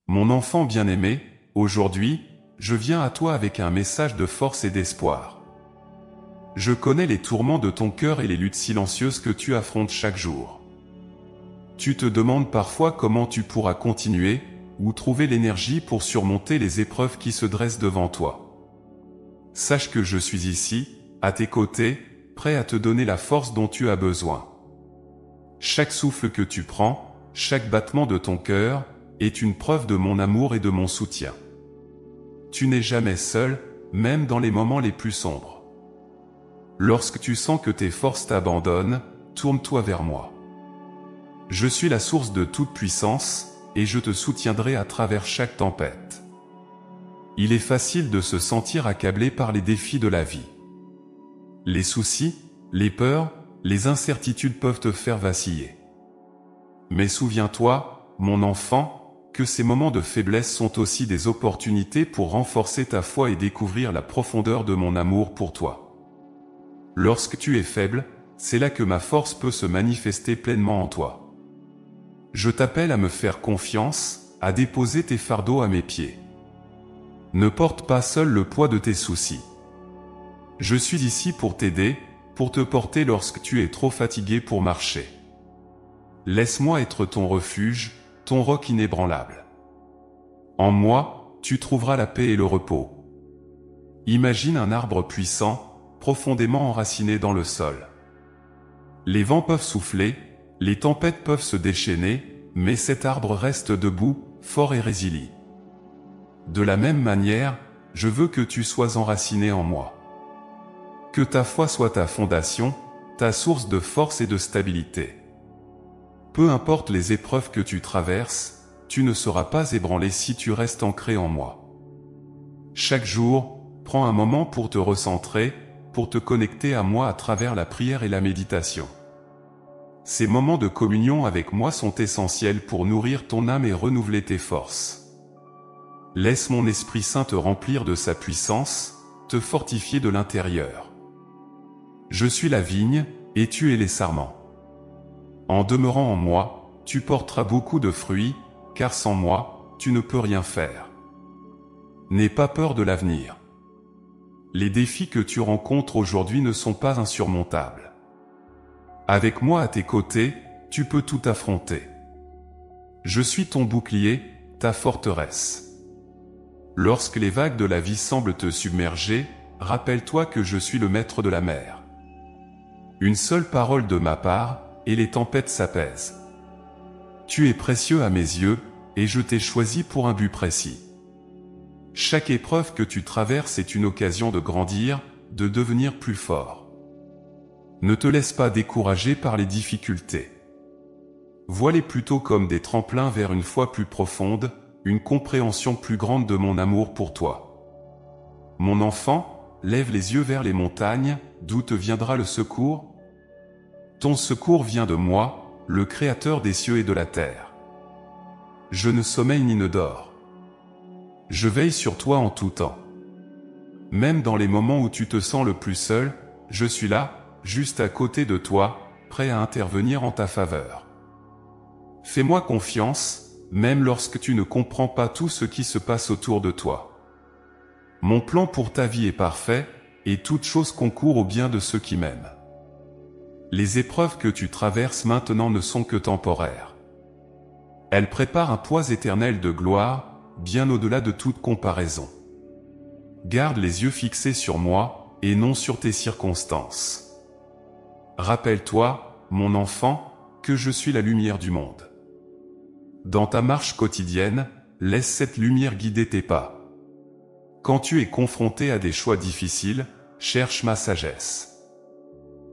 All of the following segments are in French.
Mon enfant bien-aimé, aujourd'hui, je viens à toi avec un message de force et d'espoir. Je connais les tourments de ton cœur et les luttes silencieuses que tu affrontes chaque jour. Tu te demandes parfois comment tu pourras continuer, ou trouver l'énergie pour surmonter les épreuves qui se dressent devant toi. Sache que je suis ici, à tes côtés, prêt à te donner la force dont tu as besoin. Chaque souffle que tu prends, chaque battement de ton cœur, est une preuve de mon amour et de mon soutien. Tu n'es jamais seul, même dans les moments les plus sombres. Lorsque tu sens que tes forces t'abandonnent, tourne-toi vers moi. Je suis la source de toute puissance, et je te soutiendrai à travers chaque tempête. Il est facile de se sentir accablé par les défis de la vie. Les soucis, les peurs, les incertitudes peuvent te faire vaciller. Mais souviens-toi, mon enfant, que ces moments de faiblesse sont aussi des opportunités pour renforcer ta foi et découvrir la profondeur de mon amour pour toi. Lorsque tu es faible, c'est là que ma force peut se manifester pleinement en toi. Je t'appelle à me faire confiance, à déposer tes fardeaux à mes pieds. Ne porte pas seul le poids de tes soucis. Je suis ici pour t'aider, pour te porter lorsque tu es trop fatigué pour marcher. Laisse-moi être ton refuge, ton roc inébranlable. En moi, tu trouveras la paix et le repos. Imagine un arbre puissant, profondément enraciné dans le sol. Les vents peuvent souffler, les tempêtes peuvent se déchaîner, mais cet arbre reste debout, fort et résilient. De la même manière, je veux que tu sois enraciné en moi. Que ta foi soit ta fondation, ta source de force et de stabilité. Peu importe les épreuves que tu traverses, tu ne seras pas ébranlé si tu restes ancré en moi. Chaque jour, prends un moment pour te recentrer, pour te connecter à moi à travers la prière et la méditation. Ces moments de communion avec moi sont essentiels pour nourrir ton âme et renouveler tes forces. Laisse mon Esprit Saint te remplir de sa puissance, te fortifier de l'intérieur. Je suis la vigne, et tu es les sarments. En demeurant en moi, tu porteras beaucoup de fruits, car sans moi, tu ne peux rien faire. N'aie pas peur de l'avenir. Les défis que tu rencontres aujourd'hui ne sont pas insurmontables. Avec moi à tes côtés, tu peux tout affronter. Je suis ton bouclier, ta forteresse. Lorsque les vagues de la vie semblent te submerger, rappelle-toi que je suis le maître de la mer. Une seule parole de ma part, et les tempêtes s'apaisent. Tu es précieux à mes yeux, et je t'ai choisi pour un but précis. Chaque épreuve que tu traverses est une occasion de grandir, de devenir plus fort. Ne te laisse pas décourager par les difficultés. Vois-les plutôt comme des tremplins vers une foi plus profonde, une compréhension plus grande de mon amour pour toi. Mon enfant, lève les yeux vers les montagnes, d'où te viendra le secours? Ton secours vient de moi, le Créateur des cieux et de la terre. Je ne sommeille ni ne dors. Je veille sur toi en tout temps. Même dans les moments où tu te sens le plus seul, je suis là, juste à côté de toi, prêt à intervenir en ta faveur. Fais-moi confiance, même lorsque tu ne comprends pas tout ce qui se passe autour de toi. Mon plan pour ta vie est parfait, et toute chose concourt au bien de ceux qui m'aiment. Les épreuves que tu traverses maintenant ne sont que temporaires. Elles préparent un poids éternel de gloire, bien au-delà de toute comparaison. Garde les yeux fixés sur moi, et non sur tes circonstances. Rappelle-toi, mon enfant, que je suis la lumière du monde. Dans ta marche quotidienne, laisse cette lumière guider tes pas. Quand tu es confronté à des choix difficiles, cherche ma sagesse.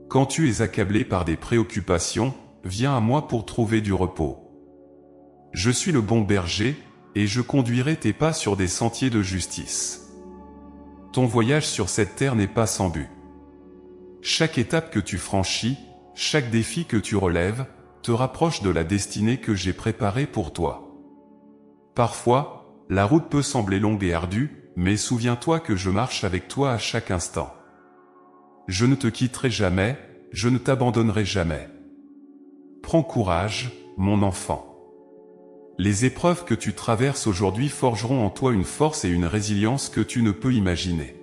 Quand tu es accablé par des préoccupations, viens à moi pour trouver du repos. Je suis le bon berger, et je conduirai tes pas sur des sentiers de justice. Ton voyage sur cette terre n'est pas sans but. Chaque étape que tu franchis, chaque défi que tu relèves, te rapproche de la destinée que j'ai préparée pour toi. Parfois, la route peut sembler longue et ardue, mais souviens-toi que je marche avec toi à chaque instant. Je ne te quitterai jamais, je ne t'abandonnerai jamais. Prends courage, mon enfant. Les épreuves que tu traverses aujourd'hui forgeront en toi une force et une résilience que tu ne peux imaginer.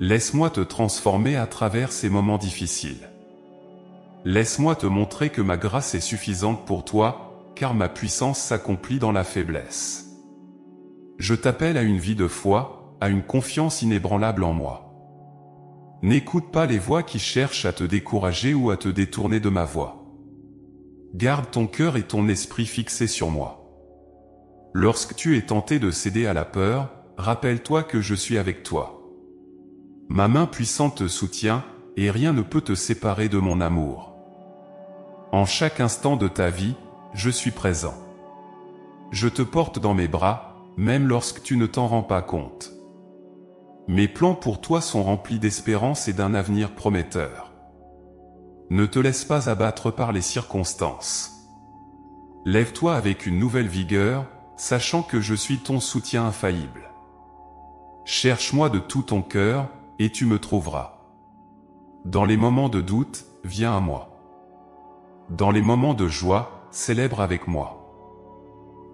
Laisse-moi te transformer à travers ces moments difficiles. Laisse-moi te montrer que ma grâce est suffisante pour toi, car ma puissance s'accomplit dans la faiblesse. Je t'appelle à une vie de foi, à une confiance inébranlable en moi. N'écoute pas les voix qui cherchent à te décourager ou à te détourner de ma voix. Garde ton cœur et ton esprit fixés sur moi. Lorsque tu es tenté de céder à la peur, rappelle-toi que je suis avec toi. Ma main puissante te soutient, et rien ne peut te séparer de mon amour. En chaque instant de ta vie, je suis présent. Je te porte dans mes bras, même lorsque tu ne t'en rends pas compte. Mes plans pour toi sont remplis d'espérance et d'un avenir prometteur. Ne te laisse pas abattre par les circonstances. Lève-toi avec une nouvelle vigueur, sachant que je suis ton soutien infaillible. Cherche-moi de tout ton cœur, et tu me trouveras. Dans les moments de doute, viens à moi. Dans les moments de joie, célèbre avec moi.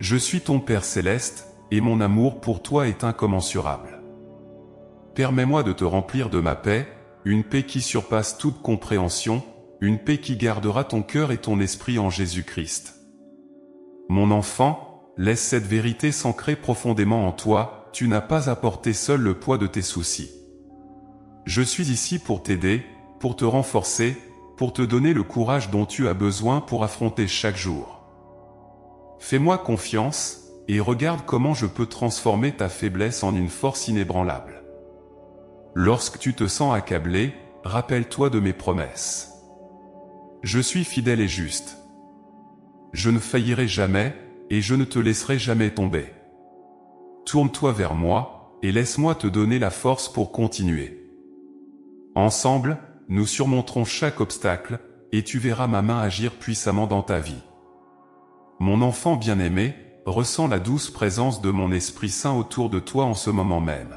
Je suis ton Père céleste, et mon amour pour toi est incommensurable. Permets-moi de te remplir de ma paix, une paix qui surpasse toute compréhension, une paix qui gardera ton cœur et ton esprit en Jésus-Christ. Mon enfant, laisse cette vérité s'ancrer profondément en toi, tu n'as pas à porter seul le poids de tes soucis. Je suis ici pour t'aider, pour te renforcer, pour te donner le courage dont tu as besoin pour affronter chaque jour. Fais-moi confiance, et regarde comment je peux transformer ta faiblesse en une force inébranlable. Lorsque tu te sens accablé, rappelle-toi de mes promesses. Je suis fidèle et juste. Je ne faillirai jamais, et je ne te laisserai jamais tomber. Tourne-toi vers moi, et laisse-moi te donner la force pour continuer. Ensemble, nous surmonterons chaque obstacle, et tu verras ma main agir puissamment dans ta vie. Mon enfant bien-aimé, ressens la douce présence de mon Esprit Saint autour de toi en ce moment même.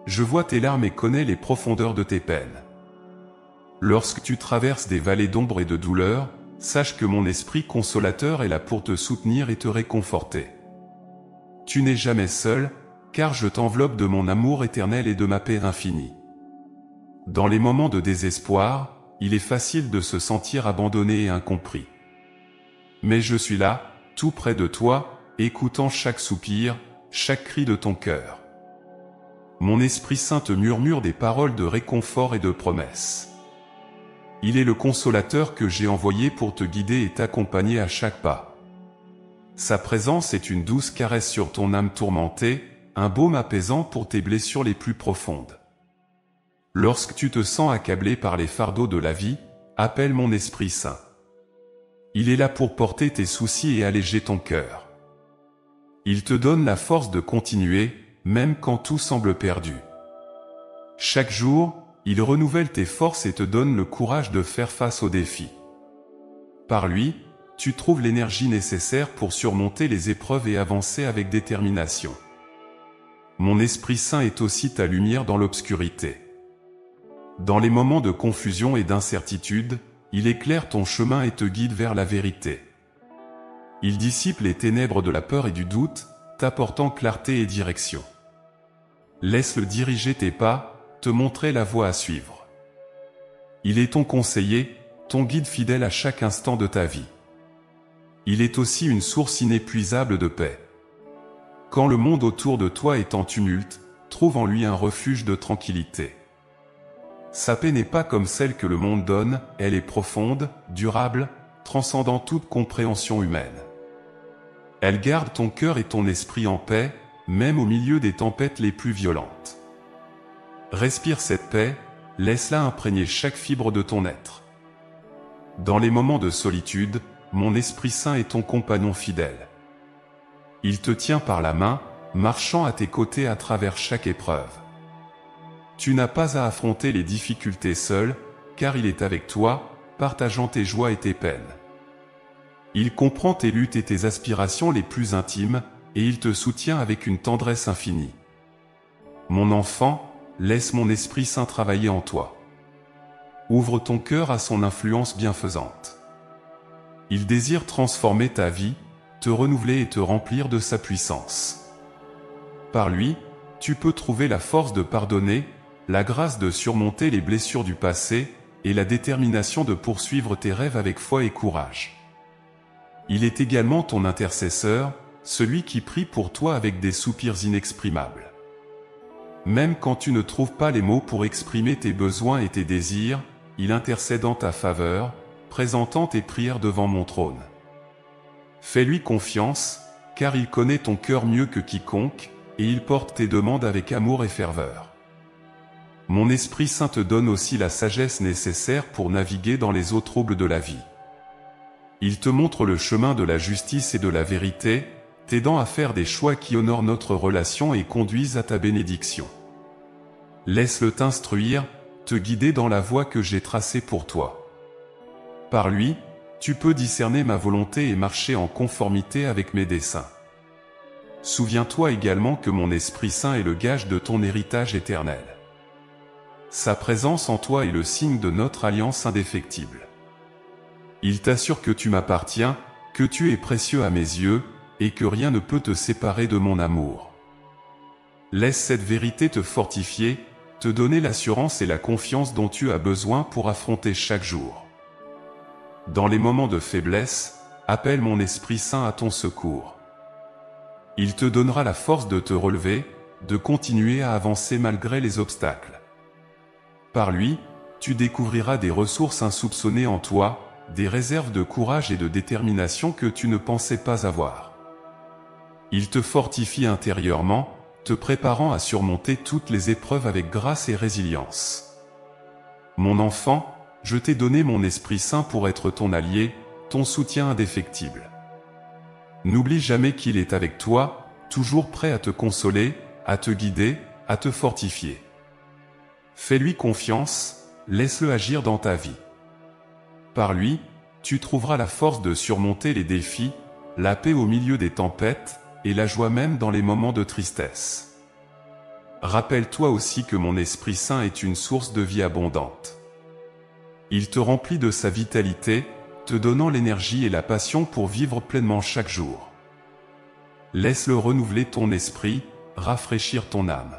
Je vois tes larmes et connais les profondeurs de tes peines. Lorsque tu traverses des vallées d'ombre et de douleur, sache que mon esprit consolateur est là pour te soutenir et te réconforter. Tu n'es jamais seul, car je t'enveloppe de mon amour éternel et de ma paix infinie. Dans les moments de désespoir, il est facile de se sentir abandonné et incompris. Mais je suis là, tout près de toi, écoutant chaque soupir, chaque cri de ton cœur. Mon Esprit Saint te murmure des paroles de réconfort et de promesses. Il est le consolateur que j'ai envoyé pour te guider et t'accompagner à chaque pas. Sa présence est une douce caresse sur ton âme tourmentée, un baume apaisant pour tes blessures les plus profondes. Lorsque tu te sens accablé par les fardeaux de la vie, appelle mon Esprit Saint. Il est là pour porter tes soucis et alléger ton cœur. Il te donne la force de continuer, même quand tout semble perdu. Chaque jour, il renouvelle tes forces et te donne le courage de faire face aux défis. Par lui, tu trouves l'énergie nécessaire pour surmonter les épreuves et avancer avec détermination. Mon Esprit Saint est aussi ta lumière dans l'obscurité. Dans les moments de confusion et d'incertitude, il éclaire ton chemin et te guide vers la vérité. Il dissipe les ténèbres de la peur et du doute, t'apportant clarté et direction. Laisse-le diriger tes pas, te montrer la voie à suivre. Il est ton conseiller, ton guide fidèle à chaque instant de ta vie. Il est aussi une source inépuisable de paix. Quand le monde autour de toi est en tumulte, trouve en lui un refuge de tranquillité. Sa paix n'est pas comme celle que le monde donne, elle est profonde, durable, transcendant toute compréhension humaine. Elle garde ton cœur et ton esprit en paix, même au milieu des tempêtes les plus violentes. Respire cette paix, laisse-la imprégner chaque fibre de ton être. Dans les moments de solitude, mon Esprit Saint est ton compagnon fidèle. Il te tient par la main, marchant à tes côtés à travers chaque épreuve. Tu n'as pas à affronter les difficultés seul, car il est avec toi, partageant tes joies et tes peines. Il comprend tes luttes et tes aspirations les plus intimes, et il te soutient avec une tendresse infinie. Mon enfant, laisse mon Esprit Saint travailler en toi. Ouvre ton cœur à son influence bienfaisante. Il désire transformer ta vie, te renouveler et te remplir de sa puissance. Par lui, tu peux trouver la force de pardonner, la grâce de surmonter les blessures du passé, et la détermination de poursuivre tes rêves avec foi et courage. Il est également ton intercesseur, celui qui prie pour toi avec des soupirs inexprimables. Même quand tu ne trouves pas les mots pour exprimer tes besoins et tes désirs, il intercède en ta faveur, présentant tes prières devant mon trône. Fais-lui confiance, car il connaît ton cœur mieux que quiconque, et il porte tes demandes avec amour et ferveur. Mon Esprit Saint te donne aussi la sagesse nécessaire pour naviguer dans les eaux troubles de la vie. Il te montre le chemin de la justice et de la vérité, t'aidant à faire des choix qui honorent notre relation et conduisent à ta bénédiction. Laisse-le t'instruire, te guider dans la voie que j'ai tracée pour toi. Par lui, tu peux discerner ma volonté et marcher en conformité avec mes desseins. Souviens-toi également que mon Esprit Saint est le gage de ton héritage éternel. Sa présence en toi est le signe de notre alliance indéfectible. Il t'assure que tu m'appartiens, que tu es précieux à mes yeux, et que rien ne peut te séparer de mon amour. Laisse cette vérité te fortifier, te donner l'assurance et la confiance dont tu as besoin pour affronter chaque jour. Dans les moments de faiblesse, appelle mon Esprit Saint à ton secours. Il te donnera la force de te relever, de continuer à avancer malgré les obstacles. Par lui, tu découvriras des ressources insoupçonnées en toi, des réserves de courage et de détermination que tu ne pensais pas avoir. Il te fortifie intérieurement, te préparant à surmonter toutes les épreuves avec grâce et résilience. Mon enfant, je t'ai donné mon Esprit Saint pour être ton allié, ton soutien indéfectible. N'oublie jamais qu'il est avec toi, toujours prêt à te consoler, à te guider, à te fortifier. Fais-lui confiance, laisse-le agir dans ta vie. Par lui, tu trouveras la force de surmonter les défis, la paix au milieu des tempêtes, et la joie même dans les moments de tristesse. Rappelle-toi aussi que mon Esprit Saint est une source de vie abondante. Il te remplit de sa vitalité, te donnant l'énergie et la passion pour vivre pleinement chaque jour. Laisse-le renouveler ton esprit, rafraîchir ton âme.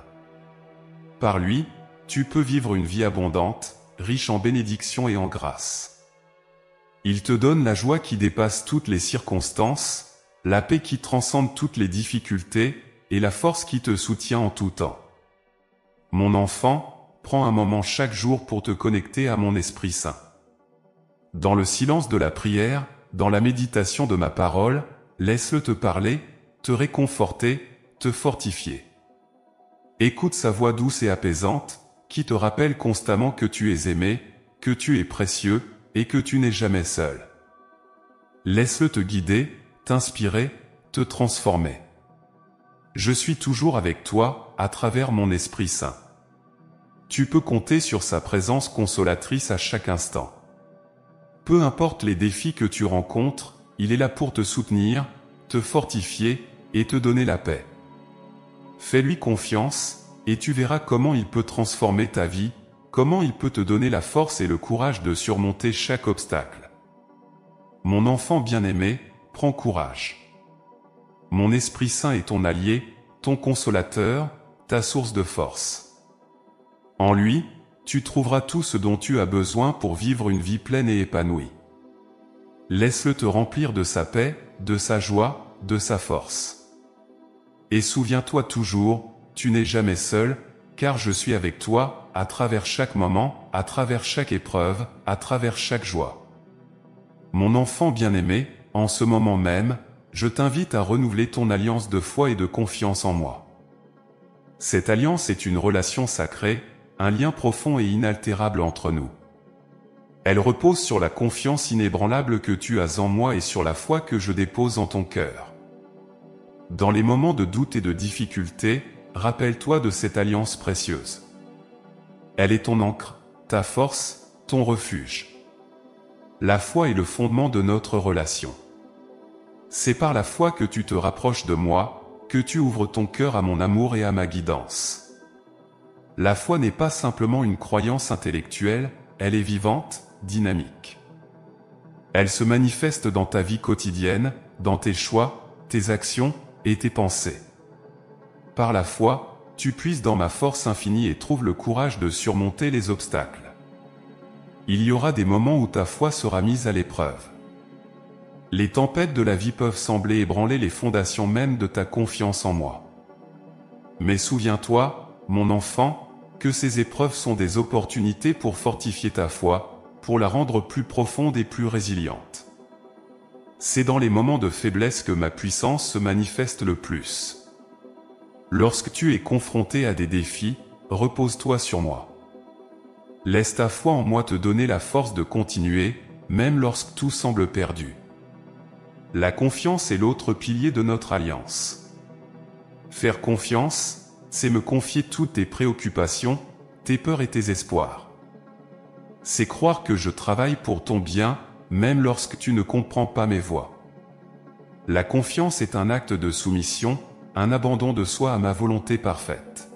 Par lui, tu peux vivre une vie abondante, riche en bénédictions et en grâce. Il te donne la joie qui dépasse toutes les circonstances, la paix qui transcende toutes les difficultés, et la force qui te soutient en tout temps. Mon enfant, prends un moment chaque jour pour te connecter à mon Esprit Saint. Dans le silence de la prière, dans la méditation de ma parole, laisse-le te parler, te réconforter, te fortifier. Écoute sa voix douce et apaisante, qui te rappelle constamment que tu es aimé, que tu es précieux, et que tu n'es jamais seul. Laisse-le te guider, t'inspirer, te transformer. Je suis toujours avec toi, à travers mon Esprit Saint. Tu peux compter sur sa présence consolatrice à chaque instant. Peu importe les défis que tu rencontres, il est là pour te soutenir, te fortifier, et te donner la paix. Fais-lui confiance, et tu verras comment il peut transformer ta vie, comment il peut te donner la force et le courage de surmonter chaque obstacle. Mon enfant bien-aimé, prends courage. Mon Esprit Saint est ton allié, ton consolateur, ta source de force. En lui, tu trouveras tout ce dont tu as besoin pour vivre une vie pleine et épanouie. Laisse-le te remplir de sa paix, de sa joie, de sa force. Et souviens-toi toujours, tu n'es jamais seul, car je suis avec toi, à travers chaque moment, à travers chaque épreuve, à travers chaque joie. Mon enfant bien-aimé, en ce moment même, je t'invite à renouveler ton alliance de foi et de confiance en moi. Cette alliance est une relation sacrée, un lien profond et inaltérable entre nous. Elle repose sur la confiance inébranlable que tu as en moi et sur la foi que je dépose en ton cœur. Dans les moments de doute et de difficulté, rappelle-toi de cette alliance précieuse. Elle est ton ancre, ta force, ton refuge. La foi est le fondement de notre relation. C'est par la foi que tu te rapproches de moi, que tu ouvres ton cœur à mon amour et à ma guidance. La foi n'est pas simplement une croyance intellectuelle, elle est vivante, dynamique. Elle se manifeste dans ta vie quotidienne, dans tes choix, tes actions et tes pensées. Par la foi, tu puises dans ma force infinie et trouves le courage de surmonter les obstacles. Il y aura des moments où ta foi sera mise à l'épreuve. Les tempêtes de la vie peuvent sembler ébranler les fondations même de ta confiance en moi. Mais souviens-toi, mon enfant, que ces épreuves sont des opportunités pour fortifier ta foi, pour la rendre plus profonde et plus résiliente. C'est dans les moments de faiblesse que ma puissance se manifeste le plus. Lorsque tu es confronté à des défis, repose-toi sur moi. Laisse ta foi en moi te donner la force de continuer, même lorsque tout semble perdu. La confiance est l'autre pilier de notre alliance. Faire confiance, c'est me confier toutes tes préoccupations, tes peurs et tes espoirs. C'est croire que je travaille pour ton bien, même lorsque tu ne comprends pas mes voies. La confiance est un acte de soumission, un abandon de soi à ma volonté parfaite.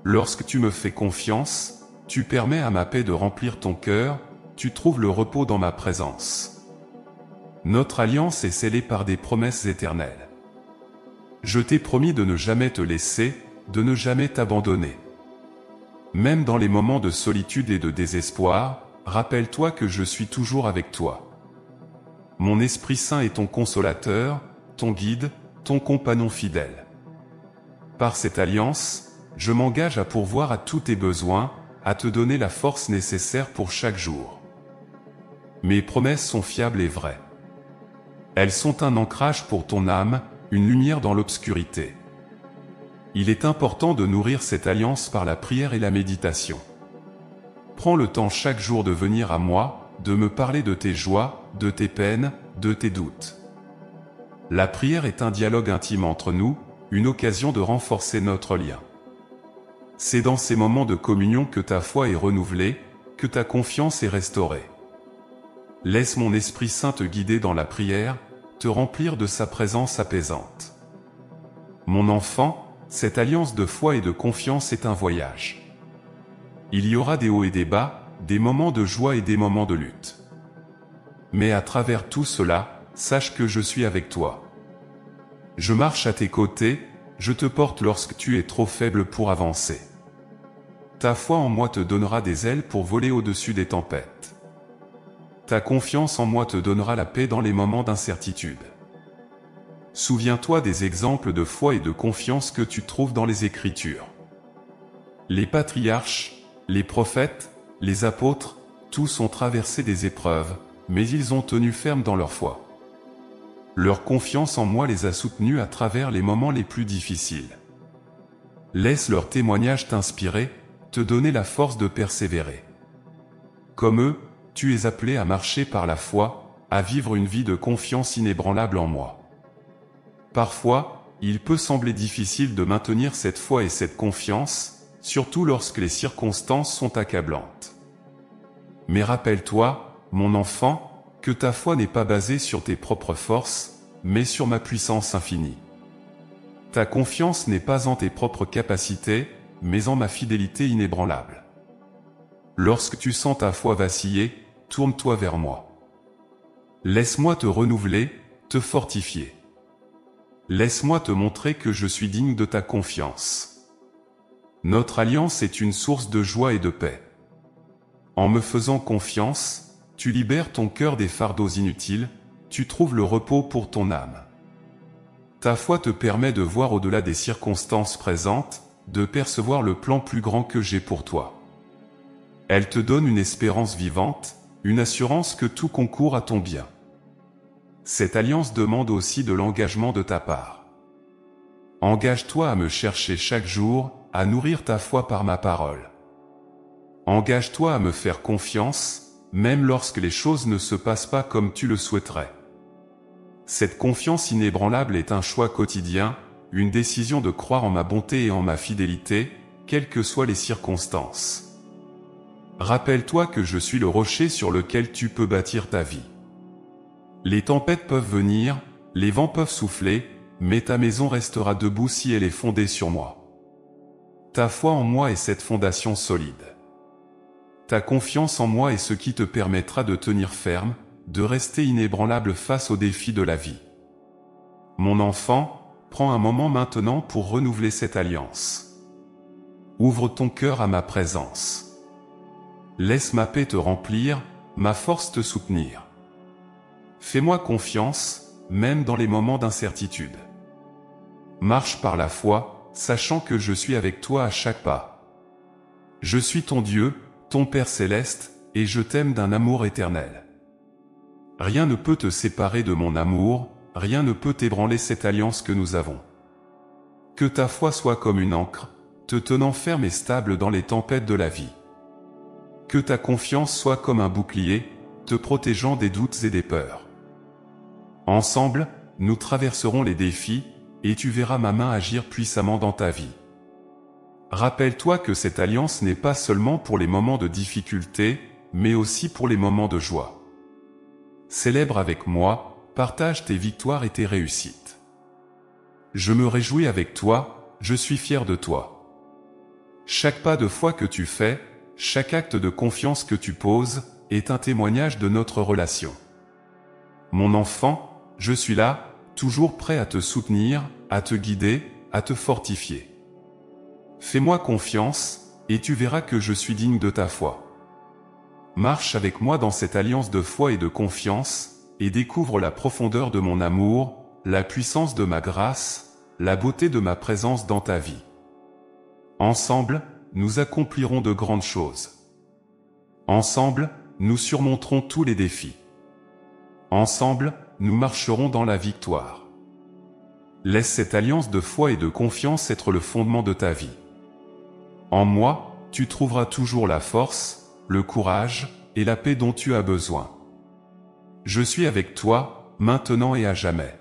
Lorsque tu me fais confiance, tu permets à ma paix de remplir ton cœur, tu trouves le repos dans ma présence. Notre alliance est scellée par des promesses éternelles. Je t'ai promis de ne jamais te laisser, de ne jamais t'abandonner. Même dans les moments de solitude et de désespoir, rappelle-toi que je suis toujours avec toi. Mon Esprit Saint est ton consolateur, ton guide, ton compagnon fidèle. Par cette alliance, je m'engage à pourvoir à tous tes besoins, à te donner la force nécessaire pour chaque jour. Mes promesses sont fiables et vraies. Elles sont un ancrage pour ton âme, une lumière dans l'obscurité. Il est important de nourrir cette alliance par la prière et la méditation. Prends le temps chaque jour de venir à moi, de me parler de tes joies, de tes peines, de tes doutes. La prière est un dialogue intime entre nous, une occasion de renforcer notre lien. C'est dans ces moments de communion que ta foi est renouvelée, que ta confiance est restaurée. Laisse mon Esprit Saint te guider dans la prière, te remplir de sa présence apaisante. Mon enfant, cette alliance de foi et de confiance est un voyage. Il y aura des hauts et des bas, des moments de joie et des moments de lutte. Mais à travers tout cela, sache que je suis avec toi. Je marche à tes côtés, je te porte lorsque tu es trop faible pour avancer. Ta foi en moi te donnera des ailes pour voler au-dessus des tempêtes. Ta confiance en moi te donnera la paix dans les moments d'incertitude. Souviens-toi des exemples de foi et de confiance que tu trouves dans les Écritures. Les patriarches, les prophètes, les apôtres, tous ont traversé des épreuves, mais ils ont tenu ferme dans leur foi. Leur confiance en moi les a soutenus à travers les moments les plus difficiles. Laisse leur témoignage t'inspirer, te donner la force de persévérer. Comme eux, tu es appelé à marcher par la foi, à vivre une vie de confiance inébranlable en moi. Parfois, il peut sembler difficile de maintenir cette foi et cette confiance, surtout lorsque les circonstances sont accablantes. Mais rappelle-toi, mon enfant, que ta foi n'est pas basée sur tes propres forces, mais sur ma puissance infinie. Ta confiance n'est pas en tes propres capacités, mais en ma fidélité inébranlable. Lorsque tu sens ta foi vaciller, tourne-toi vers moi. Laisse-moi te renouveler, te fortifier. Laisse-moi te montrer que je suis digne de ta confiance. Notre alliance est une source de joie et de paix. En me faisant confiance, tu libères ton cœur des fardeaux inutiles, tu trouves le repos pour ton âme. Ta foi te permet de voir au-delà des circonstances présentes, de percevoir le plan plus grand que j'ai pour toi. Elle te donne une espérance vivante, une assurance que tout concourt à ton bien. Cette alliance demande aussi de l'engagement de ta part. Engage-toi à me chercher chaque jour, à nourrir ta foi par ma parole. Engage-toi à me faire confiance, même lorsque les choses ne se passent pas comme tu le souhaiterais. Cette confiance inébranlable est un choix quotidien, une décision de croire en ma bonté et en ma fidélité, quelles que soient les circonstances. Rappelle-toi que je suis le rocher sur lequel tu peux bâtir ta vie. Les tempêtes peuvent venir, les vents peuvent souffler, mais ta maison restera debout si elle est fondée sur moi. Ta foi en moi est cette fondation solide. Ta confiance en moi est ce qui te permettra de tenir ferme, de rester inébranlable face aux défis de la vie. Mon enfant, prends un moment maintenant pour renouveler cette alliance. Ouvre ton cœur à ma présence. Laisse ma paix te remplir, ma force te soutenir. Fais-moi confiance, même dans les moments d'incertitude. Marche par la foi, sachant que je suis avec toi à chaque pas. Je suis ton Dieu, ton Père céleste, et je t'aime d'un amour éternel. Rien ne peut te séparer de mon amour, rien ne peut ébranler cette alliance que nous avons. Que ta foi soit comme une ancre, te tenant ferme et stable dans les tempêtes de la vie. Que ta confiance soit comme un bouclier, te protégeant des doutes et des peurs. Ensemble, nous traverserons les défis, et tu verras ma main agir puissamment dans ta vie. Rappelle-toi que cette alliance n'est pas seulement pour les moments de difficulté, mais aussi pour les moments de joie. Célèbre avec moi, partage tes victoires et tes réussites. Je me réjouis avec toi, je suis fier de toi. Chaque pas de foi que tu fais, chaque acte de confiance que tu poses, est un témoignage de notre relation. Mon enfant, je suis là, toujours prêt à te soutenir, à te guider, à te fortifier. Fais-moi confiance, et tu verras que je suis digne de ta foi. Marche avec moi dans cette alliance de foi et de confiance, et découvre la profondeur de mon amour, la puissance de ma grâce, la beauté de ma présence dans ta vie. Ensemble, nous accomplirons de grandes choses. Ensemble, nous surmonterons tous les défis. Ensemble, nous marcherons dans la victoire. Laisse cette alliance de foi et de confiance être le fondement de ta vie. En moi, tu trouveras toujours la force, le courage et la paix dont tu as besoin. Je suis avec toi, maintenant et à jamais.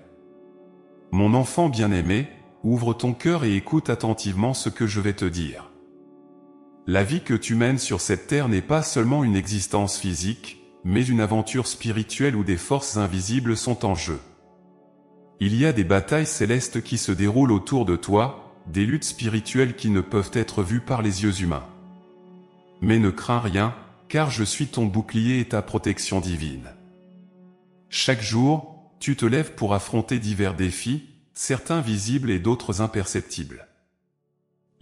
Mon enfant bien-aimé, ouvre ton cœur et écoute attentivement ce que je vais te dire. La vie que tu mènes sur cette terre n'est pas seulement une existence physique, mais une aventure spirituelle où des forces invisibles sont en jeu. Il y a des batailles célestes qui se déroulent autour de toi, des luttes spirituelles qui ne peuvent être vues par les yeux humains. Mais ne crains rien, car je suis ton bouclier et ta protection divine. Chaque jour, tu te lèves pour affronter divers défis, certains visibles et d'autres imperceptibles.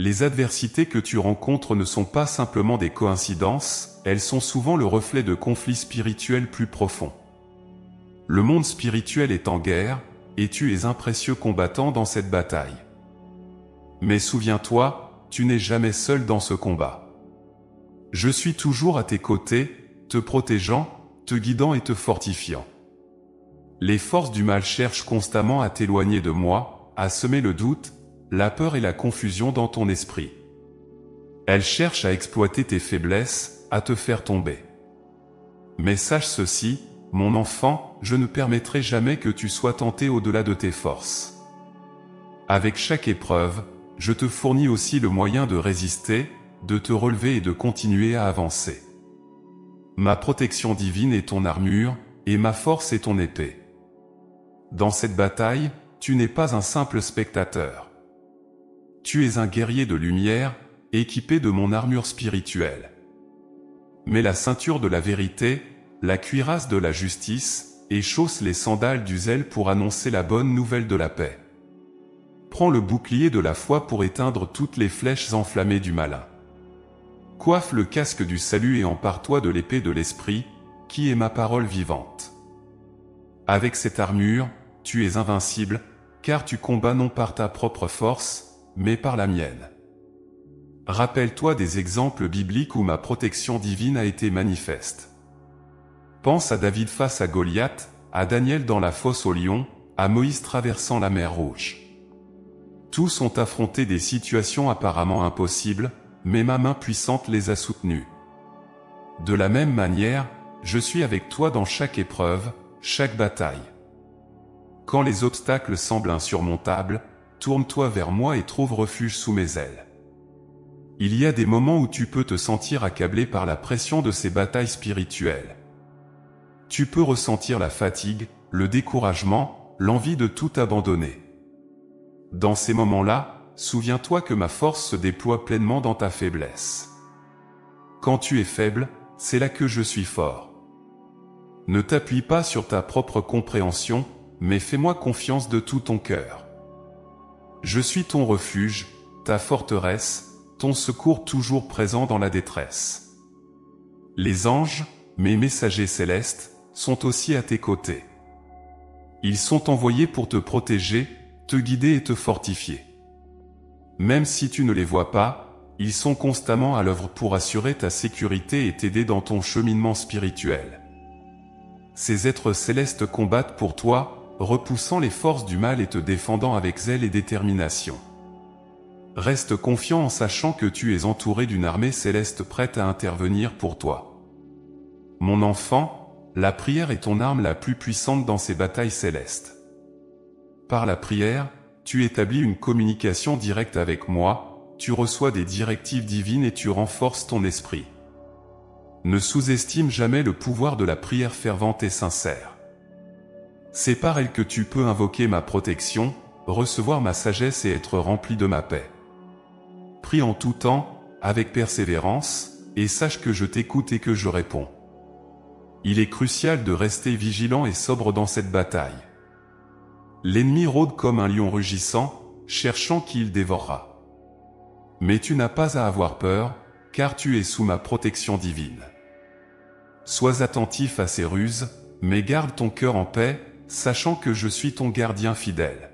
Les adversités que tu rencontres ne sont pas simplement des coïncidences, elles sont souvent le reflet de conflits spirituels plus profonds. Le monde spirituel est en guerre, et tu es un précieux combattant dans cette bataille. Mais souviens-toi, tu n'es jamais seul dans ce combat. Je suis toujours à tes côtés, te protégeant, te guidant et te fortifiant. Les forces du mal cherchent constamment à t'éloigner de moi, à semer le doute, la peur et la confusion dans ton esprit. Elles cherchent à exploiter tes faiblesses, à te faire tomber. Mais sache ceci, mon enfant, je ne permettrai jamais que tu sois tenté au-delà de tes forces. Avec chaque épreuve, je te fournis aussi le moyen de résister, de te relever et de continuer à avancer. Ma protection divine est ton armure, et ma force est ton épée. Dans cette bataille, tu n'es pas un simple spectateur. Tu es un guerrier de lumière, équipé de mon armure spirituelle. Mets la ceinture de la vérité, la cuirasse de la justice, et chausse les sandales du zèle pour annoncer la bonne nouvelle de la paix. Prends le bouclier de la foi pour éteindre toutes les flèches enflammées du malin. Coiffe le casque du salut et empare-toi de l'épée de l'esprit, qui est ma parole vivante. Avec cette armure, tu es invincible, car tu combats non par ta propre force, mais par la mienne. Rappelle-toi des exemples bibliques où ma protection divine a été manifeste. Pense à David face à Goliath, à Daniel dans la fosse au lion, à Moïse traversant la mer Rouge. Tous ont affronté des situations apparemment impossibles, mais ma main puissante les a soutenus. De la même manière, je suis avec toi dans chaque épreuve, chaque bataille. Quand les obstacles semblent insurmontables, tourne-toi vers moi et trouve refuge sous mes ailes. Il y a des moments où tu peux te sentir accablé par la pression de ces batailles spirituelles. Tu peux ressentir la fatigue, le découragement, l'envie de tout abandonner. Dans ces moments-là, souviens-toi que ma force se déploie pleinement dans ta faiblesse. Quand tu es faible, c'est là que je suis fort. Ne t'appuie pas sur ta propre compréhension, mais fais-moi confiance de tout ton cœur. Je suis ton refuge, ta forteresse, ton secours toujours présent dans la détresse. Les anges, mes messagers célestes, sont aussi à tes côtés. Ils sont envoyés pour te protéger, te guider et te fortifier. Même si tu ne les vois pas, ils sont constamment à l'œuvre pour assurer ta sécurité et t'aider dans ton cheminement spirituel. Ces êtres célestes combattent pour toi, repoussant les forces du mal et te défendant avec zèle et détermination. Reste confiant en sachant que tu es entouré d'une armée céleste prête à intervenir pour toi. Mon enfant, la prière est ton arme la plus puissante dans ces batailles célestes. Par la prière, tu établis une communication directe avec moi, tu reçois des directives divines et tu renforces ton esprit. Ne sous-estime jamais le pouvoir de la prière fervente et sincère. C'est par elle que tu peux invoquer ma protection, recevoir ma sagesse et être rempli de ma paix. Prie en tout temps, avec persévérance, et sache que je t'écoute et que je réponds. Il est crucial de rester vigilant et sobre dans cette bataille. L'ennemi rôde comme un lion rugissant, cherchant qui il dévorera. Mais tu n'as pas à avoir peur, car tu es sous ma protection divine. Sois attentif à ses ruses, mais garde ton cœur en paix, sachant que je suis ton gardien fidèle.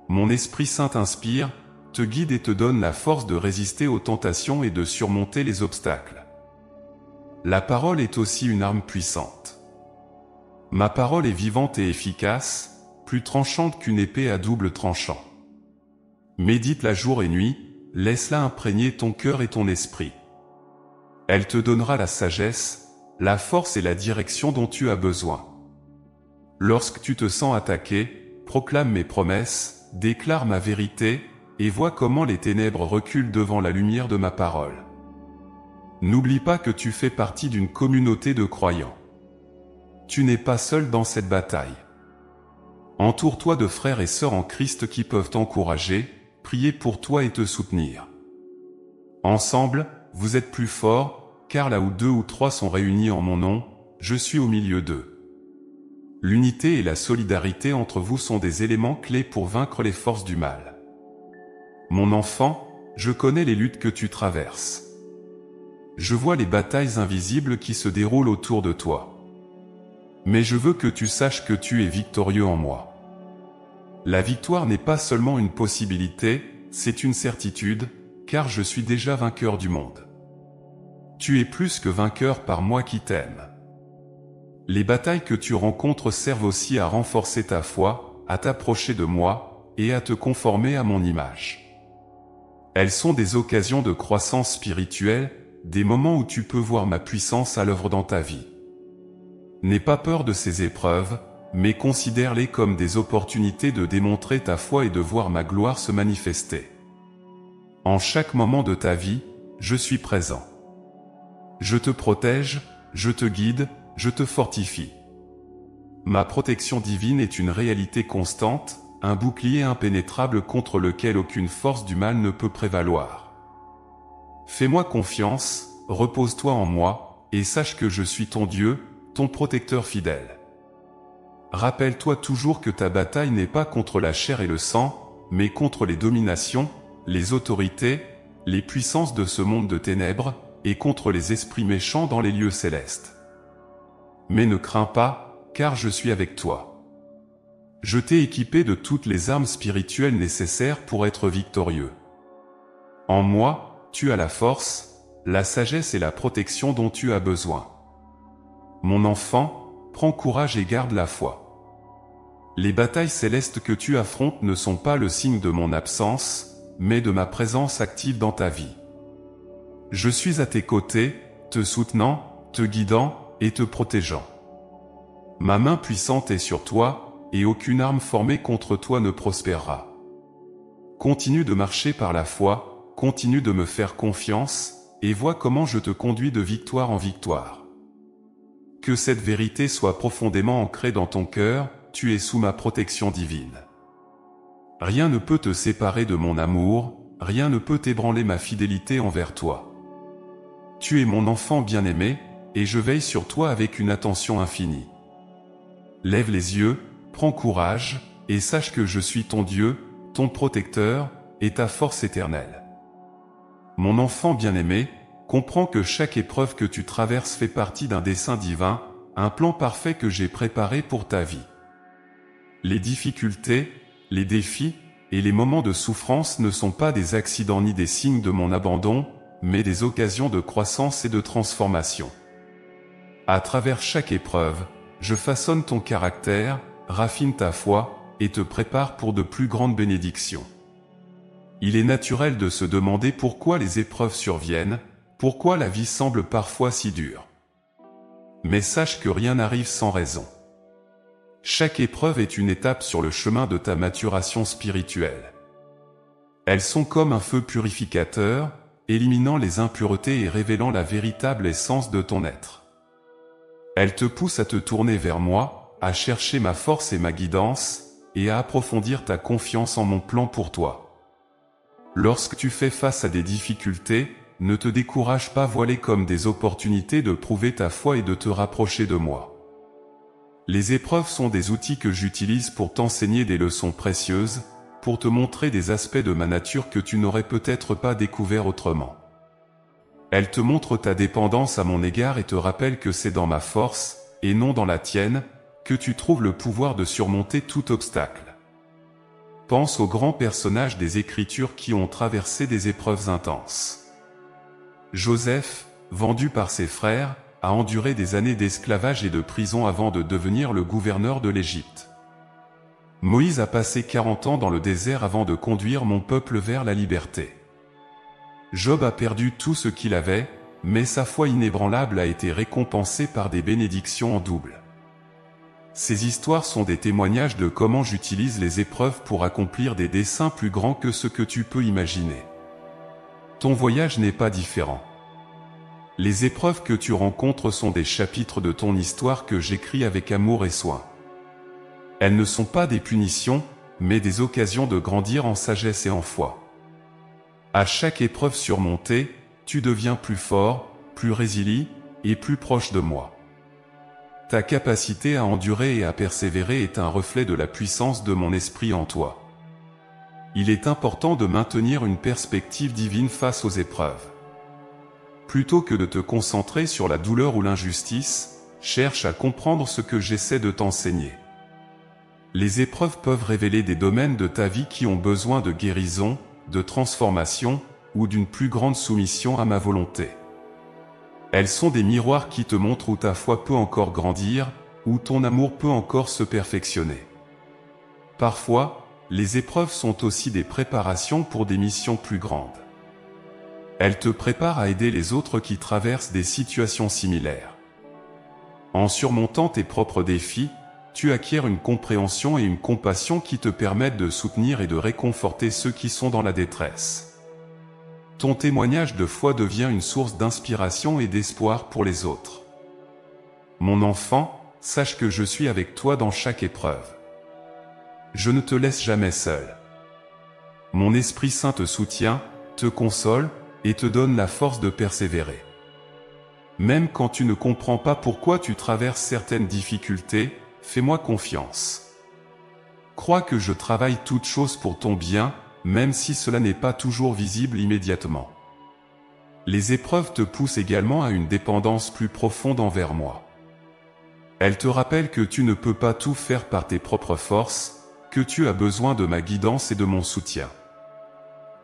Mon Esprit Saint t'inspire, te guide et te donne la force de résister aux tentations et de surmonter les obstacles. La parole est aussi une arme puissante. Ma parole est vivante et efficace, plus tranchante qu'une épée à double tranchant. Médite-la jour et nuit, laisse-la imprégner ton cœur et ton esprit. Elle te donnera la sagesse, la force et la direction dont tu as besoin. Lorsque tu te sens attaqué, proclame mes promesses, déclare ma vérité, et vois comment les ténèbres reculent devant la lumière de ma parole. N'oublie pas que tu fais partie d'une communauté de croyants. Tu n'es pas seul dans cette bataille. Entoure-toi de frères et sœurs en Christ qui peuvent t'encourager, prier pour toi et te soutenir. Ensemble, vous êtes plus forts, car là où 2 ou 3 sont réunis en mon nom, je suis au milieu d'eux. L'unité et la solidarité entre vous sont des éléments clés pour vaincre les forces du mal. Mon enfant, je connais les luttes que tu traverses. Je vois les batailles invisibles qui se déroulent autour de toi. Mais je veux que tu saches que tu es victorieux en moi. La victoire n'est pas seulement une possibilité, c'est une certitude, car je suis déjà vainqueur du monde. Tu es plus que vainqueur par moi qui t'aime. Les batailles que tu rencontres servent aussi à renforcer ta foi, à t'approcher de moi, et à te conformer à mon image. Elles sont des occasions de croissance spirituelle, des moments où tu peux voir ma puissance à l'œuvre dans ta vie. N'aie pas peur de ces épreuves, mais considère-les comme des opportunités de démontrer ta foi et de voir ma gloire se manifester. En chaque moment de ta vie, je suis présent. Je te protège, je te guide, je te fortifie. Ma protection divine est une réalité constante, un bouclier impénétrable contre lequel aucune force du mal ne peut prévaloir. Fais-moi confiance, repose-toi en moi, et sache que je suis ton Dieu, ton protecteur fidèle. Rappelle-toi toujours que ta bataille n'est pas contre la chair et le sang, mais contre les dominations, les autorités, les puissances de ce monde de ténèbres, et contre les esprits méchants dans les lieux célestes. Mais ne crains pas, car je suis avec toi. Je t'ai équipé de toutes les armes spirituelles nécessaires pour être victorieux. En moi, tu as la force, la sagesse et la protection dont tu as besoin. Mon enfant, prends courage et garde la foi. Les batailles célestes que tu affrontes ne sont pas le signe de mon absence, mais de ma présence active dans ta vie. Je suis à tes côtés, te soutenant, te guidant et te protégeant. Ma main puissante est sur toi, et aucune arme formée contre toi ne prospérera. Continue de marcher par la foi, continue de me faire confiance, et vois comment je te conduis de victoire en victoire. Que cette vérité soit profondément ancrée dans ton cœur, tu es sous ma protection divine. Rien ne peut te séparer de mon amour, rien ne peut ébranler ma fidélité envers toi. Tu es mon enfant bien-aimé, et je veille sur toi avec une attention infinie. Lève les yeux, Prends courage, et sache que je suis ton Dieu, ton protecteur, et ta force éternelle. Mon enfant bien-aimé, comprends que chaque épreuve que tu traverses fait partie d'un dessein divin, un plan parfait que j'ai préparé pour ta vie. Les difficultés, les défis, et les moments de souffrance ne sont pas des accidents ni des signes de mon abandon, mais des occasions de croissance et de transformation. À travers chaque épreuve, je façonne ton caractère, raffine ta foi, et te prépare pour de plus grandes bénédictions. Il est naturel de se demander pourquoi les épreuves surviennent, pourquoi la vie semble parfois si dure. Mais sache que rien n'arrive sans raison. Chaque épreuve est une étape sur le chemin de ta maturation spirituelle. Elles sont comme un feu purificateur, éliminant les impuretés et révélant la véritable essence de ton être. Elles te poussent à te tourner vers moi, à chercher ma force et ma guidance, et à approfondir ta confiance en mon plan pour toi. Lorsque tu fais face à des difficultés, ne te décourage pas, vois-les comme des opportunités de prouver ta foi et de te rapprocher de moi. Les épreuves sont des outils que j'utilise pour t'enseigner des leçons précieuses, pour te montrer des aspects de ma nature que tu n'aurais peut-être pas découverts autrement. Elles te montrent ta dépendance à mon égard et te rappellent que c'est dans ma force, et non dans la tienne, que tu trouves le pouvoir de surmonter tout obstacle. Pense aux grands personnages des Écritures qui ont traversé des épreuves intenses. Joseph, vendu par ses frères, a enduré des années d'esclavage et de prison avant de devenir le gouverneur de l'Égypte. Moïse a passé 40 ans dans le désert avant de conduire mon peuple vers la liberté. Job a perdu tout ce qu'il avait, mais sa foi inébranlable a été récompensée par des bénédictions en double. Ces histoires sont des témoignages de comment j'utilise les épreuves pour accomplir des desseins plus grands que ce que tu peux imaginer. Ton voyage n'est pas différent. Les épreuves que tu rencontres sont des chapitres de ton histoire que j'écris avec amour et soin. Elles ne sont pas des punitions, mais des occasions de grandir en sagesse et en foi. À chaque épreuve surmontée, tu deviens plus fort, plus résilient et plus proche de moi. Ta capacité à endurer et à persévérer est un reflet de la puissance de mon esprit en toi. Il est important de maintenir une perspective divine face aux épreuves. Plutôt que de te concentrer sur la douleur ou l'injustice, cherche à comprendre ce que j'essaie de t'enseigner. Les épreuves peuvent révéler des domaines de ta vie qui ont besoin de guérison, de transformation, ou d'une plus grande soumission à ma volonté. Elles sont des miroirs qui te montrent où ta foi peut encore grandir, où ton amour peut encore se perfectionner. Parfois, les épreuves sont aussi des préparations pour des missions plus grandes. Elles te préparent à aider les autres qui traversent des situations similaires. En surmontant tes propres défis, tu acquiers une compréhension et une compassion qui te permettent de soutenir et de réconforter ceux qui sont dans la détresse. Ton témoignage de foi devient une source d'inspiration et d'espoir pour les autres. Mon enfant, sache que je suis avec toi dans chaque épreuve. Je ne te laisse jamais seul. Mon Esprit Saint te soutient, te console, et te donne la force de persévérer. Même quand tu ne comprends pas pourquoi tu traverses certaines difficultés, fais-moi confiance. Crois que je travaille toutes choses pour ton bien, même si cela n'est pas toujours visible immédiatement. Les épreuves te poussent également à une dépendance plus profonde envers moi. Elles te rappellent que tu ne peux pas tout faire par tes propres forces, que tu as besoin de ma guidance et de mon soutien.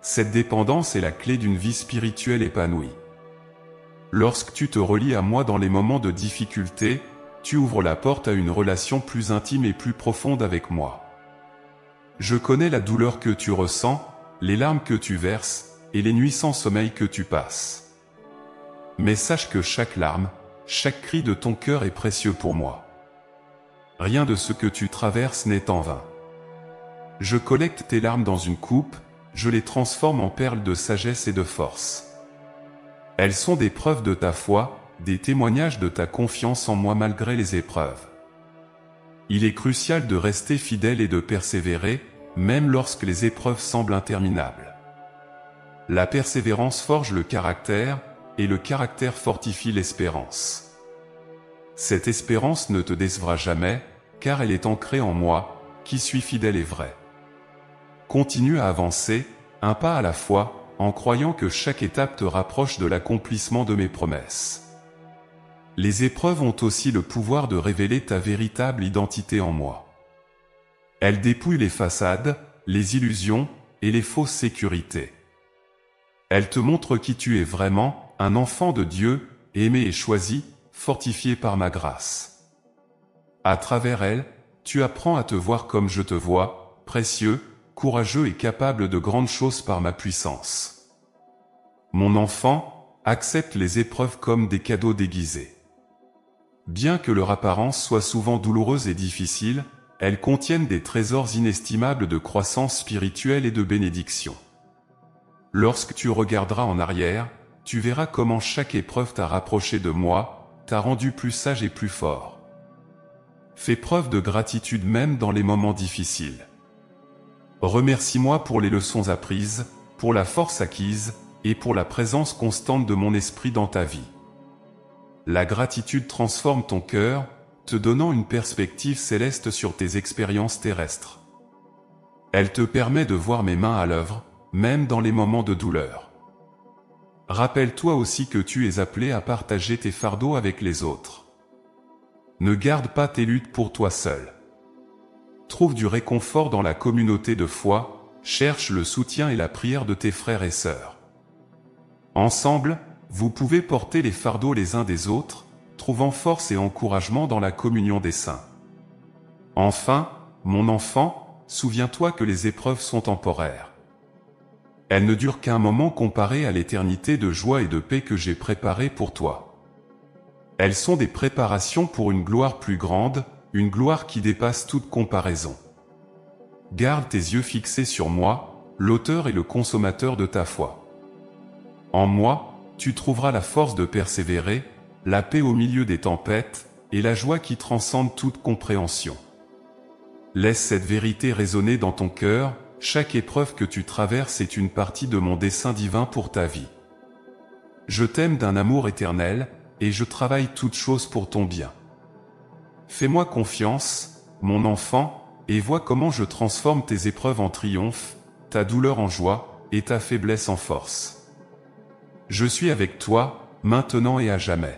Cette dépendance est la clé d'une vie spirituelle épanouie. Lorsque tu te relies à moi dans les moments de difficulté, tu ouvres la porte à une relation plus intime et plus profonde avec moi. Je connais la douleur que tu ressens, les larmes que tu verses, et les nuits sans sommeil que tu passes. Mais sache que chaque larme, chaque cri de ton cœur est précieux pour moi. Rien de ce que tu traverses n'est en vain. Je collecte tes larmes dans une coupe, je les transforme en perles de sagesse et de force. Elles sont des preuves de ta foi, des témoignages de ta confiance en moi malgré les épreuves. Il est crucial de rester fidèle et de persévérer, même lorsque les épreuves semblent interminables. La persévérance forge le caractère, et le caractère fortifie l'espérance. Cette espérance ne te décevra jamais, car elle est ancrée en moi, qui suis fidèle et vrai. Continue à avancer, un pas à la fois, en croyant que chaque étape te rapproche de l'accomplissement de mes promesses. Les épreuves ont aussi le pouvoir de révéler ta véritable identité en moi. Elles dépouillent les façades, les illusions et les fausses sécurités. Elles te montrent qui tu es vraiment, un enfant de Dieu, aimé et choisi, fortifié par ma grâce. À travers elles, tu apprends à te voir comme je te vois, précieux, courageux et capable de grandes choses par ma puissance. Mon enfant, accepte les épreuves comme des cadeaux déguisés. Bien que leur apparence soit souvent douloureuse et difficile, elles contiennent des trésors inestimables de croissance spirituelle et de bénédiction. Lorsque tu regarderas en arrière, tu verras comment chaque épreuve t'a rapproché de moi, t'a rendu plus sage et plus fort. Fais preuve de gratitude même dans les moments difficiles. Remercie-moi pour les leçons apprises, pour la force acquise, et pour la présence constante de mon esprit dans ta vie. La gratitude transforme ton cœur, te donnant une perspective céleste sur tes expériences terrestres. Elle te permet de voir mes mains à l'œuvre, même dans les moments de douleur. Rappelle-toi aussi que tu es appelé à partager tes fardeaux avec les autres. Ne garde pas tes luttes pour toi seul. Trouve du réconfort dans la communauté de foi, cherche le soutien et la prière de tes frères et sœurs. Ensemble, vous pouvez porter les fardeaux les uns des autres, trouvant force et encouragement dans la communion des saints. Enfin, mon enfant, souviens-toi que les épreuves sont temporaires. Elles ne durent qu'un moment comparé à l'éternité de joie et de paix que j'ai préparée pour toi. Elles sont des préparations pour une gloire plus grande, une gloire qui dépasse toute comparaison. Garde tes yeux fixés sur moi, l'auteur et le consommateur de ta foi. En moi, tu trouveras la force de persévérer, la paix au milieu des tempêtes, et la joie qui transcende toute compréhension. Laisse cette vérité résonner dans ton cœur, chaque épreuve que tu traverses est une partie de mon dessein divin pour ta vie. Je t'aime d'un amour éternel, et je travaille toutes choses pour ton bien. Fais-moi confiance, mon enfant, et vois comment je transforme tes épreuves en triomphe, ta douleur en joie, et ta faiblesse en force. Je suis avec toi, maintenant et à jamais.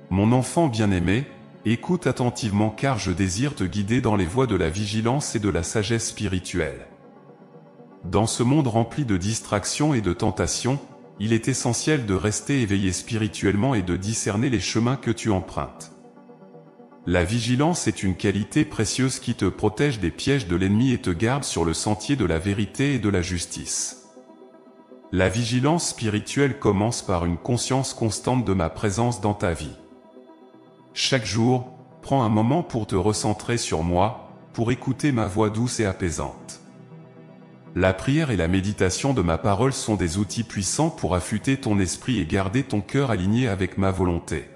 Mon enfant bien-aimé, écoute attentivement car je désire te guider dans les voies de la vigilance et de la sagesse spirituelle. Dans ce monde rempli de distractions et de tentations, il est essentiel de rester éveillé spirituellement et de discerner les chemins que tu empruntes. La vigilance est une qualité précieuse qui te protège des pièges de l'ennemi et te garde sur le sentier de la vérité et de la justice. La vigilance spirituelle commence par une conscience constante de ma présence dans ta vie. Chaque jour, prends un moment pour te recentrer sur moi, pour écouter ma voix douce et apaisante. La prière et la méditation de ma parole sont des outils puissants pour affûter ton esprit et garder ton cœur aligné avec ma volonté.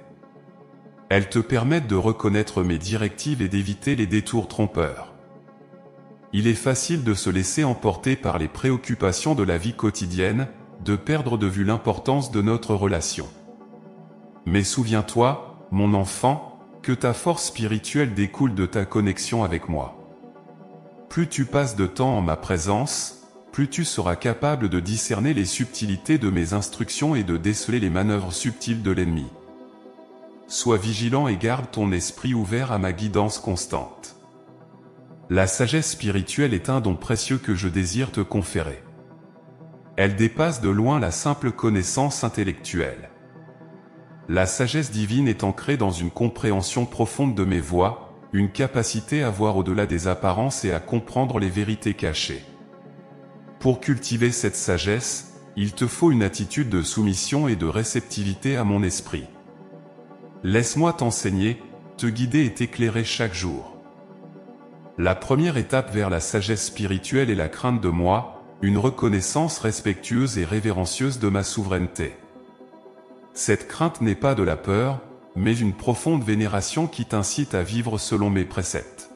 Elles te permettent de reconnaître mes directives et d'éviter les détours trompeurs. Il est facile de se laisser emporter par les préoccupations de la vie quotidienne, de perdre de vue l'importance de notre relation. Mais souviens-toi, mon enfant, que ta force spirituelle découle de ta connexion avec moi. Plus tu passes de temps en ma présence, plus tu seras capable de discerner les subtilités de mes instructions et de déceler les manœuvres subtiles de l'ennemi. Sois vigilant et garde ton esprit ouvert à ma guidance constante. La sagesse spirituelle est un don précieux que je désire te conférer. Elle dépasse de loin la simple connaissance intellectuelle. La sagesse divine est ancrée dans une compréhension profonde de mes voies, une capacité à voir au-delà des apparences et à comprendre les vérités cachées. Pour cultiver cette sagesse, il te faut une attitude de soumission et de réceptivité à mon esprit. Laisse-moi t'enseigner, te guider et t'éclairer chaque jour. La première étape vers la sagesse spirituelle est la crainte de moi, une reconnaissance respectueuse et révérencieuse de ma souveraineté. Cette crainte n'est pas de la peur, mais une profonde vénération qui t'incite à vivre selon mes préceptes.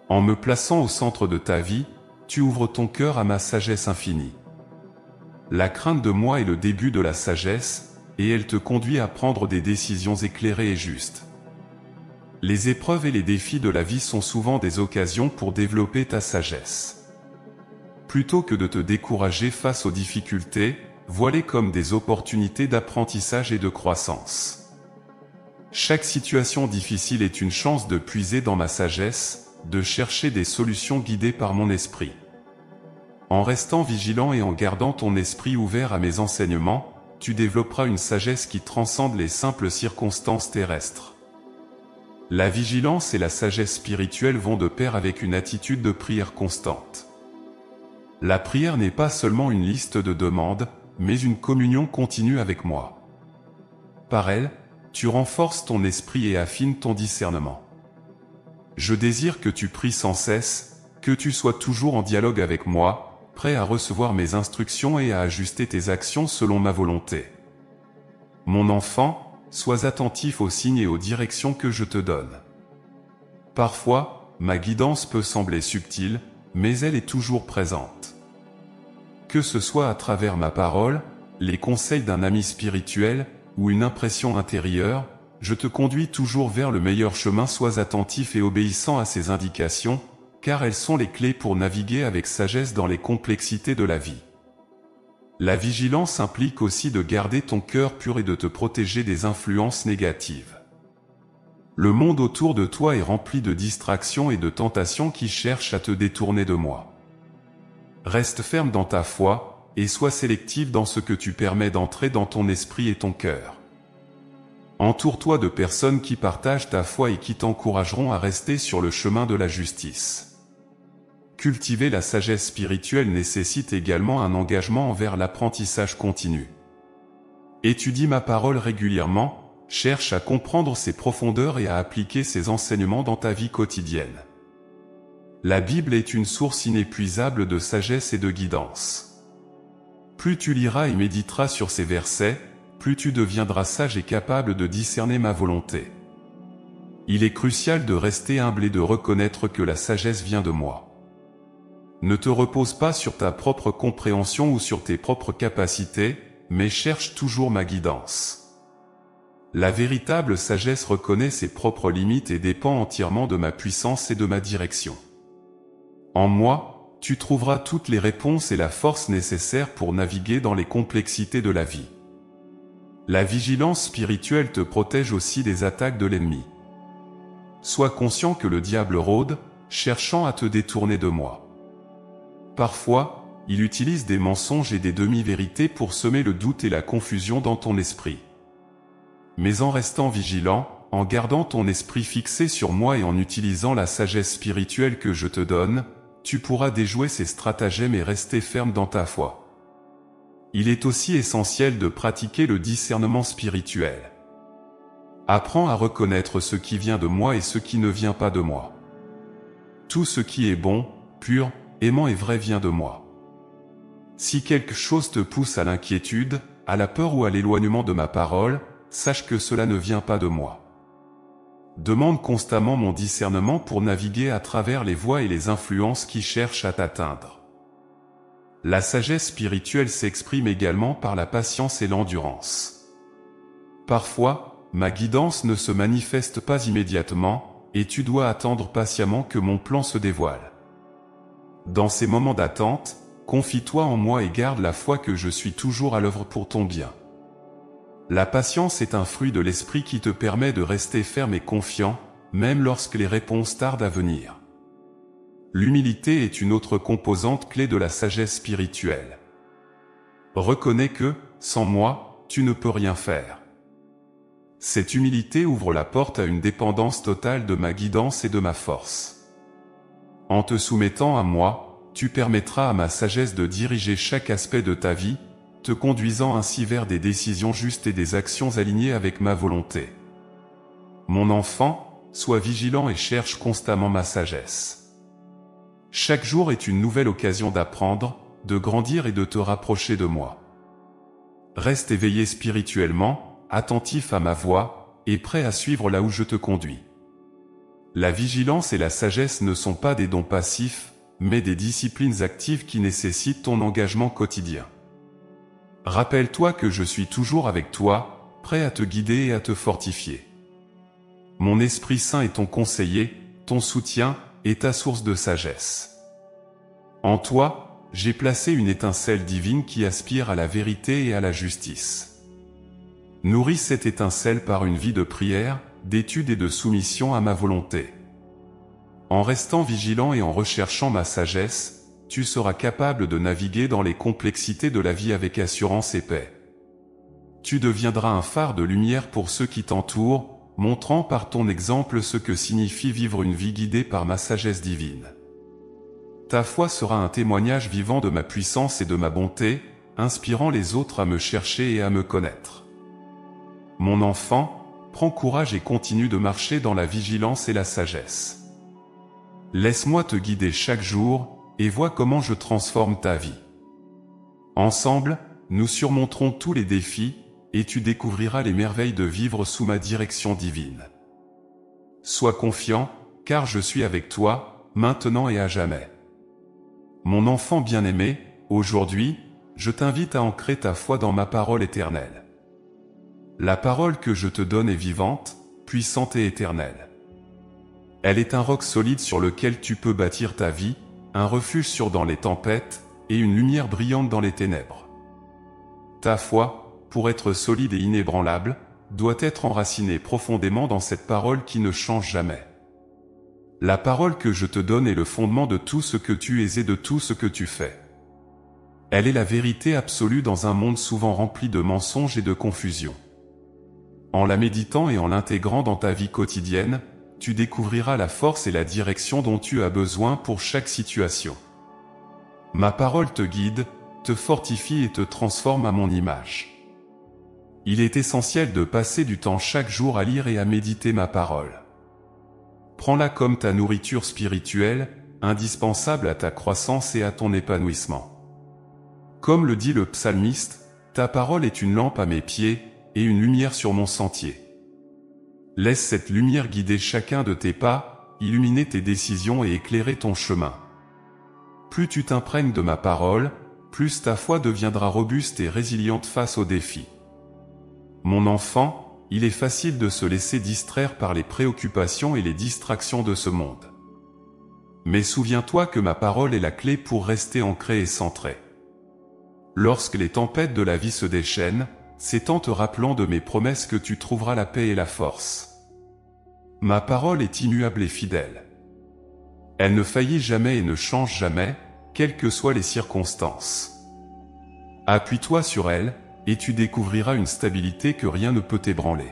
En me plaçant au centre de ta vie, tu ouvres ton cœur à ma sagesse infinie. La crainte de moi est le début de la sagesse, et elle te conduit à prendre des décisions éclairées et justes. Les épreuves et les défis de la vie sont souvent des occasions pour développer ta sagesse. Plutôt que de te décourager face aux difficultés, vois-les comme des opportunités d'apprentissage et de croissance. Chaque situation difficile est une chance de puiser dans ma sagesse, de chercher des solutions guidées par mon esprit. En restant vigilant et en gardant ton esprit ouvert à mes enseignements, tu développeras une sagesse qui transcende les simples circonstances terrestres. La vigilance et la sagesse spirituelle vont de pair avec une attitude de prière constante. La prière n'est pas seulement une liste de demandes, mais une communion continue avec moi. Par elle, tu renforces ton esprit et affines ton discernement. Je désire que tu pries sans cesse, que tu sois toujours en dialogue avec moi, prêt à recevoir mes instructions et à ajuster tes actions selon ma volonté. Mon enfant, sois attentif aux signes et aux directions que je te donne. Parfois, ma guidance peut sembler subtile, mais elle est toujours présente. Que ce soit à travers ma parole, les conseils d'un ami spirituel, ou une impression intérieure, je te conduis toujours vers le meilleur chemin. Sois attentif et obéissant à ces indications, car elles sont les clés pour naviguer avec sagesse dans les complexités de la vie. La vigilance implique aussi de garder ton cœur pur et de te protéger des influences négatives. Le monde autour de toi est rempli de distractions et de tentations qui cherchent à te détourner de moi. Reste ferme dans ta foi, et sois sélectif dans ce que tu permets d'entrer dans ton esprit et ton cœur. Entoure-toi de personnes qui partagent ta foi et qui t'encourageront à rester sur le chemin de la justice. Cultiver la sagesse spirituelle nécessite également un engagement envers l'apprentissage continu. Étudie ma parole régulièrement, cherche à comprendre ses profondeurs et à appliquer ses enseignements dans ta vie quotidienne. La Bible est une source inépuisable de sagesse et de guidance. Plus tu liras et méditeras sur ces versets, plus tu deviendras sage et capable de discerner ma volonté. Il est crucial de rester humble et de reconnaître que la sagesse vient de moi. Ne te repose pas sur ta propre compréhension ou sur tes propres capacités, mais cherche toujours ma guidance. La véritable sagesse reconnaît ses propres limites et dépend entièrement de ma puissance et de ma direction. En moi, tu trouveras toutes les réponses et la force nécessaires pour naviguer dans les complexités de la vie. La vigilance spirituelle te protège aussi des attaques de l'ennemi. Sois conscient que le diable rôde, cherchant à te détourner de moi. Parfois, il utilise des mensonges et des demi-vérités pour semer le doute et la confusion dans ton esprit. Mais en restant vigilant, en gardant ton esprit fixé sur moi et en utilisant la sagesse spirituelle que je te donne, tu pourras déjouer ces stratagèmes et rester ferme dans ta foi. Il est aussi essentiel de pratiquer le discernement spirituel. Apprends à reconnaître ce qui vient de moi et ce qui ne vient pas de moi. Tout ce qui est bon, pur, aimant et vrai vient de moi. Si quelque chose te pousse à l'inquiétude, à la peur ou à l'éloignement de ma parole, sache que cela ne vient pas de moi. Demande constamment mon discernement pour naviguer à travers les voies et les influences qui cherchent à t'atteindre. La sagesse spirituelle s'exprime également par la patience et l'endurance. Parfois, ma guidance ne se manifeste pas immédiatement, et tu dois attendre patiemment que mon plan se dévoile. Dans ces moments d'attente, confie-toi en moi et garde la foi que je suis toujours à l'œuvre pour ton bien. La patience est un fruit de l'esprit qui te permet de rester ferme et confiant, même lorsque les réponses tardent à venir. L'humilité est une autre composante clé de la sagesse spirituelle. Reconnais que, sans moi, tu ne peux rien faire. Cette humilité ouvre la porte à une dépendance totale de ma guidance et de ma force. En te soumettant à moi, tu permettras à ma sagesse de diriger chaque aspect de ta vie, te conduisant ainsi vers des décisions justes et des actions alignées avec ma volonté. Mon enfant, sois vigilant et cherche constamment ma sagesse. Chaque jour est une nouvelle occasion d'apprendre, de grandir et de te rapprocher de moi. Reste éveillé spirituellement, attentif à ma voix, et prêt à suivre là où je te conduis. La vigilance et la sagesse ne sont pas des dons passifs, mais des disciplines actives qui nécessitent ton engagement quotidien. Rappelle-toi que je suis toujours avec toi, prêt à te guider et à te fortifier. Mon Esprit Saint est ton conseiller, ton soutien et ta source de sagesse. En toi, j'ai placé une étincelle divine qui aspire à la vérité et à la justice. Nourris cette étincelle par une vie de prière, d'étude et de soumission à ma volonté. En restant vigilant et en recherchant ma sagesse, tu seras capable de naviguer dans les complexités de la vie avec assurance et paix. Tu deviendras un phare de lumière pour ceux qui t'entourent, montrant par ton exemple ce que signifie vivre une vie guidée par ma sagesse divine. Ta foi sera un témoignage vivant de ma puissance et de ma bonté, inspirant les autres à me chercher et à me connaître. Mon enfant, prends courage et continue de marcher dans la vigilance et la sagesse. Laisse-moi te guider chaque jour, et vois comment je transforme ta vie. Ensemble, nous surmonterons tous les défis, et tu découvriras les merveilles de vivre sous ma direction divine. Sois confiant, car je suis avec toi, maintenant et à jamais. Mon enfant bien-aimé, aujourd'hui, je t'invite à ancrer ta foi dans ma parole éternelle. La parole que je te donne est vivante, puissante et éternelle. Elle est un roc solide sur lequel tu peux bâtir ta vie, un refuge sûr dans les tempêtes, et une lumière brillante dans les ténèbres. Ta foi, pour être solide et inébranlable, doit être enracinée profondément dans cette parole qui ne change jamais. La parole que je te donne est le fondement de tout ce que tu es et de tout ce que tu fais. Elle est la vérité absolue dans un monde souvent rempli de mensonges et de confusion. En la méditant et en l'intégrant dans ta vie quotidienne, tu découvriras la force et la direction dont tu as besoin pour chaque situation. Ma parole te guide, te fortifie et te transforme à mon image. Il est essentiel de passer du temps chaque jour à lire et à méditer ma parole. Prends-la comme ta nourriture spirituelle, indispensable à ta croissance et à ton épanouissement. Comme le dit le psalmiste, ta parole est une lampe à mes pieds et une lumière sur mon sentier. Laisse cette lumière guider chacun de tes pas, illuminer tes décisions et éclairer ton chemin. Plus tu t'imprègnes de ma parole, plus ta foi deviendra robuste et résiliente face aux défis. Mon enfant, il est facile de se laisser distraire par les préoccupations et les distractions de ce monde. Mais souviens-toi que ma parole est la clé pour rester ancré et centré. Lorsque les tempêtes de la vie se déchaînent, c'est en te rappelant de mes promesses que tu trouveras la paix et la force. Ma parole est immuable et fidèle. Elle ne faillit jamais et ne change jamais, quelles que soient les circonstances. Appuie-toi sur elle, et tu découvriras une stabilité que rien ne peut ébranler.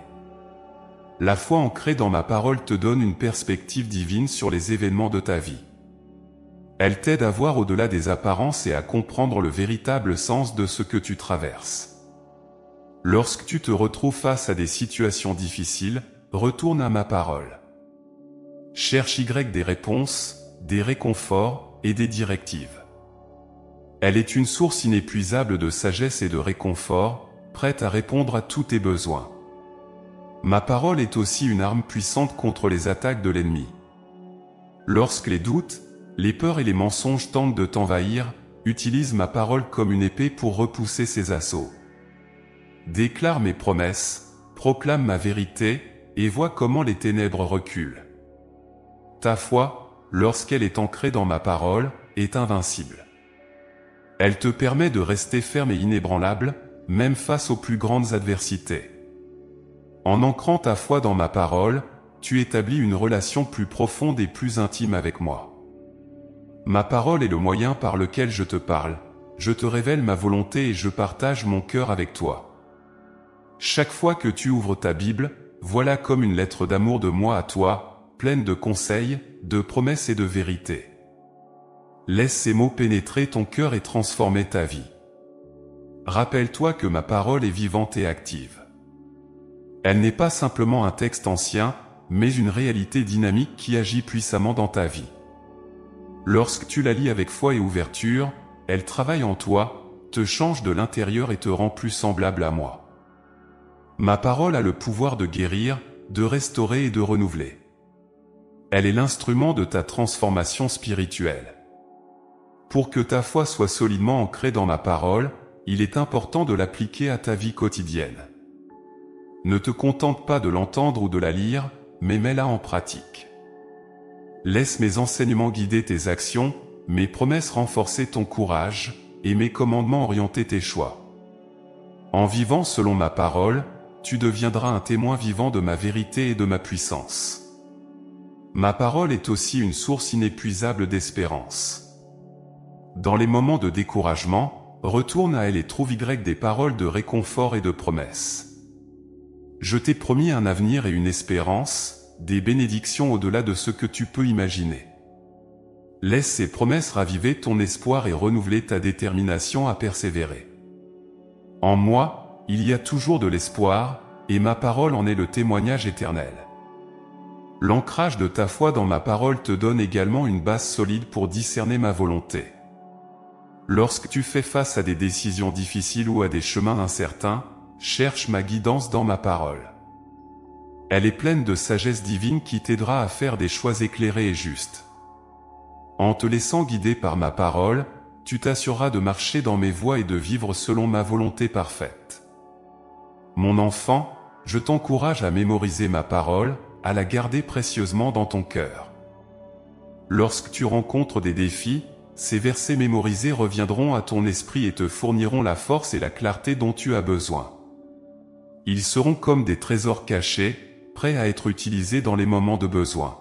La foi ancrée dans ma parole te donne une perspective divine sur les événements de ta vie. Elle t'aide à voir au-delà des apparences et à comprendre le véritable sens de ce que tu traverses. Lorsque tu te retrouves face à des situations difficiles, retourne à ma parole. Cherche des réponses, des réconforts et des directives. Elle est une source inépuisable de sagesse et de réconfort, prête à répondre à tous tes besoins. Ma parole est aussi une arme puissante contre les attaques de l'ennemi. Lorsque les doutes, les peurs et les mensonges tentent de t'envahir, utilise ma parole comme une épée pour repousser ces assauts. Déclare mes promesses, proclame ma vérité, et vois comment les ténèbres reculent. Ta foi, lorsqu'elle est ancrée dans ma parole, est invincible. Elle te permet de rester ferme et inébranlable, même face aux plus grandes adversités. En ancrant ta foi dans ma parole, tu établis une relation plus profonde et plus intime avec moi. Ma parole est le moyen par lequel je te parle, je te révèle ma volonté et je partage mon cœur avec toi. Chaque fois que tu ouvres ta Bible, voilà comme une lettre d'amour de moi à toi, pleine de conseils, de promesses et de vérité. Laisse ces mots pénétrer ton cœur et transformer ta vie. Rappelle-toi que ma parole est vivante et active. Elle n'est pas simplement un texte ancien, mais une réalité dynamique qui agit puissamment dans ta vie. Lorsque tu la lis avec foi et ouverture, elle travaille en toi, te change de l'intérieur et te rend plus semblable à moi. Ma parole a le pouvoir de guérir, de restaurer et de renouveler. Elle est l'instrument de ta transformation spirituelle. Pour que ta foi soit solidement ancrée dans ma parole, il est important de l'appliquer à ta vie quotidienne. Ne te contente pas de l'entendre ou de la lire, mais mets-la en pratique. Laisse mes enseignements guider tes actions, mes promesses renforcer ton courage, et mes commandements orienter tes choix. En vivant selon ma parole, tu deviendras un témoin vivant de ma vérité et de ma puissance. Ma parole est aussi une source inépuisable d'espérance. Dans les moments de découragement, retourne à elle et trouve des paroles de réconfort et de promesses. Je t'ai promis un avenir et une espérance, des bénédictions au-delà de ce que tu peux imaginer. Laisse ces promesses raviver ton espoir et renouveler ta détermination à persévérer. En moi, il y a toujours de l'espoir, et ma parole en est le témoignage éternel. L'ancrage de ta foi dans ma parole te donne également une base solide pour discerner ma volonté. Lorsque tu fais face à des décisions difficiles ou à des chemins incertains, cherche ma guidance dans ma parole. Elle est pleine de sagesse divine qui t'aidera à faire des choix éclairés et justes. En te laissant guider par ma parole, tu t'assureras de marcher dans mes voies et de vivre selon ma volonté parfaite. Mon enfant, je t'encourage à mémoriser ma parole, à la garder précieusement dans ton cœur. Lorsque tu rencontres des défis, ces versets mémorisés reviendront à ton esprit et te fourniront la force et la clarté dont tu as besoin. Ils seront comme des trésors cachés, prêts à être utilisés dans les moments de besoin.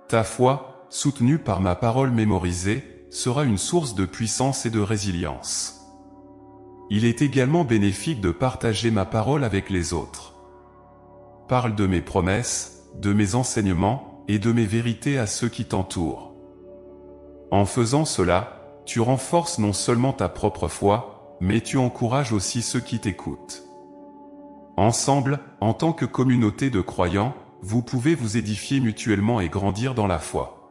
Ta foi, soutenue par ma parole mémorisée, sera une source de puissance et de résilience. Il est également bénéfique de partager ma parole avec les autres. Parle de mes promesses, de mes enseignements et de mes vérités à ceux qui t'entourent. En faisant cela, tu renforces non seulement ta propre foi, mais tu encourages aussi ceux qui t'écoutent. Ensemble, en tant que communauté de croyants, vous pouvez vous édifier mutuellement et grandir dans la foi.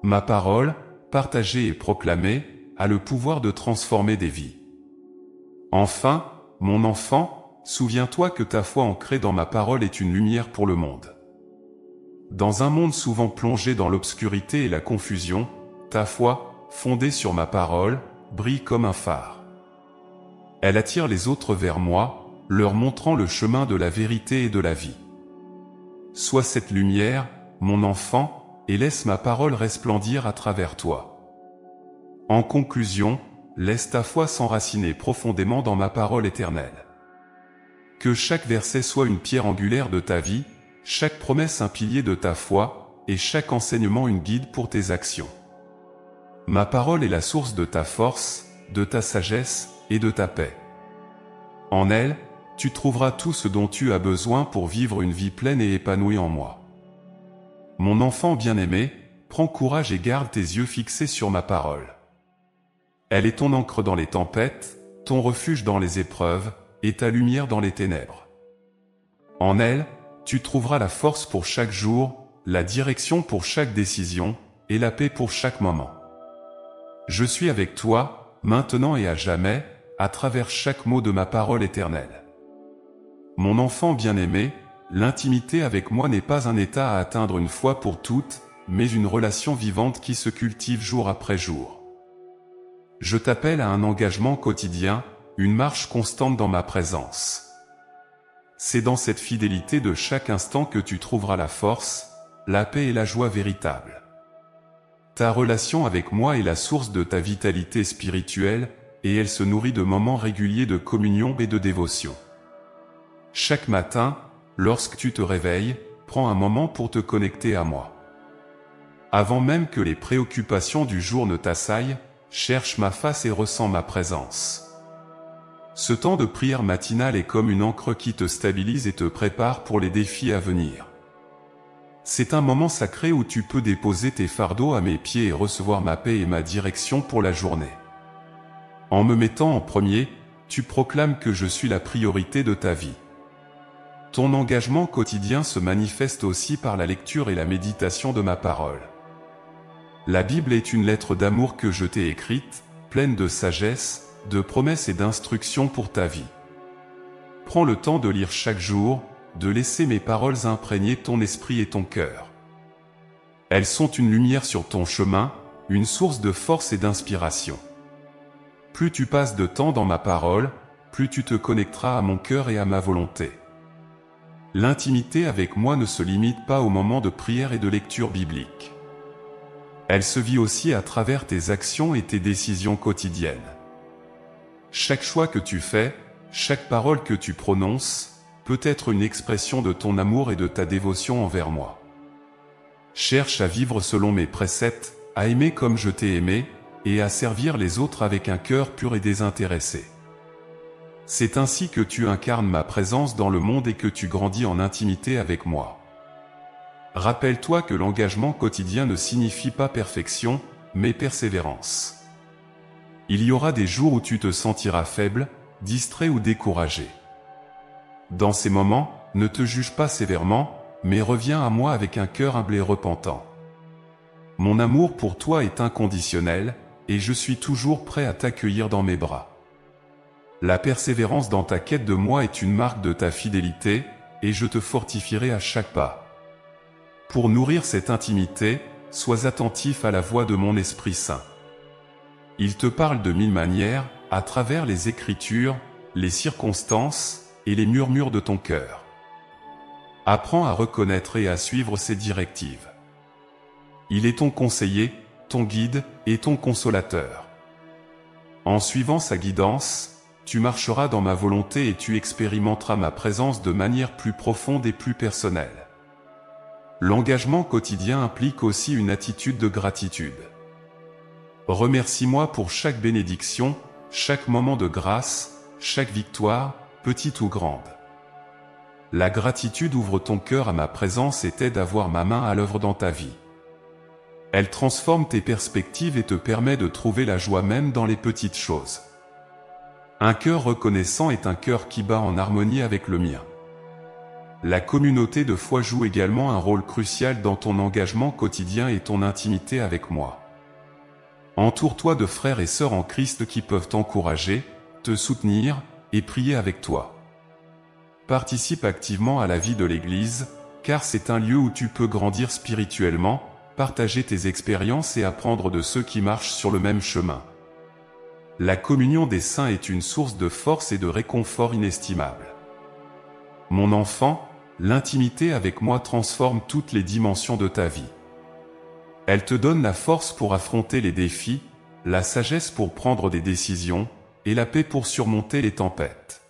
Ma parole, partagée et proclamée, a le pouvoir de transformer des vies. Enfin, mon enfant, souviens-toi que ta foi ancrée dans ma parole est une lumière pour le monde. Dans un monde souvent plongé dans l'obscurité et la confusion, ta foi, fondée sur ma parole, brille comme un phare. Elle attire les autres vers moi, leur montrant le chemin de la vérité et de la vie. Sois cette lumière, mon enfant, et laisse ma parole resplendir à travers toi. En conclusion, laisse ta foi s'enraciner profondément dans ma parole éternelle. Que chaque verset soit une pierre angulaire de ta vie, chaque promesse un pilier de ta foi, et chaque enseignement une guide pour tes actions. Ma parole est la source de ta force, de ta sagesse et de ta paix. En elle, tu trouveras tout ce dont tu as besoin pour vivre une vie pleine et épanouie en moi. Mon enfant bien-aimé, prends courage et garde tes yeux fixés sur ma parole. Elle est ton ancre dans les tempêtes, ton refuge dans les épreuves, et ta lumière dans les ténèbres. En elle, tu trouveras la force pour chaque jour, la direction pour chaque décision, et la paix pour chaque moment. Je suis avec toi, maintenant et à jamais, à travers chaque mot de ma parole éternelle. Mon enfant bien-aimé, l'intimité avec moi n'est pas un état à atteindre une fois pour toutes, mais une relation vivante qui se cultive jour après jour. Je t'appelle à un engagement quotidien, une marche constante dans ma présence. C'est dans cette fidélité de chaque instant que tu trouveras la force, la paix et la joie véritables. Ta relation avec moi est la source de ta vitalité spirituelle, et elle se nourrit de moments réguliers de communion et de dévotion. Chaque matin, lorsque tu te réveilles, prends un moment pour te connecter à moi. Avant même que les préoccupations du jour ne t'assaillent, cherche ma face et ressens ma présence. Ce temps de prière matinale est comme une ancre qui te stabilise et te prépare pour les défis à venir. C'est un moment sacré où tu peux déposer tes fardeaux à mes pieds et recevoir ma paix et ma direction pour la journée. En me mettant en premier, tu proclames que je suis la priorité de ta vie. Ton engagement quotidien se manifeste aussi par la lecture et la méditation de ma parole. La Bible est une lettre d'amour que je t'ai écrite, pleine de sagesse, de promesses et d'instructions pour ta vie. Prends le temps de lire chaque jour, de laisser mes paroles imprégner ton esprit et ton cœur. Elles sont une lumière sur ton chemin, une source de force et d'inspiration. Plus tu passes de temps dans ma parole, plus tu te connecteras à mon cœur et à ma volonté. L'intimité avec moi ne se limite pas aux moments de prière et de lecture biblique. Elle se vit aussi à travers tes actions et tes décisions quotidiennes. Chaque choix que tu fais, chaque parole que tu prononces, peut être une expression de ton amour et de ta dévotion envers moi. Cherche à vivre selon mes préceptes, à aimer comme je t'ai aimé, et à servir les autres avec un cœur pur et désintéressé. C'est ainsi que tu incarnes ma présence dans le monde et que tu grandis en intimité avec moi. Rappelle-toi que l'engagement quotidien ne signifie pas perfection, mais persévérance. Il y aura des jours où tu te sentiras faible, distrait ou découragé. Dans ces moments, ne te juge pas sévèrement, mais reviens à moi avec un cœur humble et repentant. Mon amour pour toi est inconditionnel, et je suis toujours prêt à t'accueillir dans mes bras. La persévérance dans ta quête de moi est une marque de ta fidélité, et je te fortifierai à chaque pas. Pour nourrir cette intimité, sois attentif à la voix de mon Esprit Saint. Il te parle de 1000 manières, à travers les Écritures, les circonstances et les murmures de ton cœur. Apprends à reconnaître et à suivre ses directives. Il est ton conseiller, ton guide et ton consolateur. En suivant sa guidance, tu marcheras dans ma volonté et tu expérimenteras ma présence de manière plus profonde et plus personnelle. L'engagement quotidien implique aussi une attitude de gratitude. Remercie-moi pour chaque bénédiction, chaque moment de grâce, chaque victoire, petite ou grande. La gratitude ouvre ton cœur à ma présence et t'aide à voir ma main à l'œuvre dans ta vie. Elle transforme tes perspectives et te permet de trouver la joie même dans les petites choses. Un cœur reconnaissant est un cœur qui bat en harmonie avec le mien. La communauté de foi joue également un rôle crucial dans ton engagement quotidien et ton intimité avec moi. Entoure-toi de frères et sœurs en Christ qui peuvent t'encourager, te soutenir et prier avec toi. Participe activement à la vie de l'Église, car c'est un lieu où tu peux grandir spirituellement, partager tes expériences et apprendre de ceux qui marchent sur le même chemin. La communion des saints est une source de force et de réconfort inestimable. Mon enfant, l'intimité avec moi transforme toutes les dimensions de ta vie. Elle te donne la force pour affronter les défis, la sagesse pour prendre des décisions, et la paix pour surmonter les tempêtes.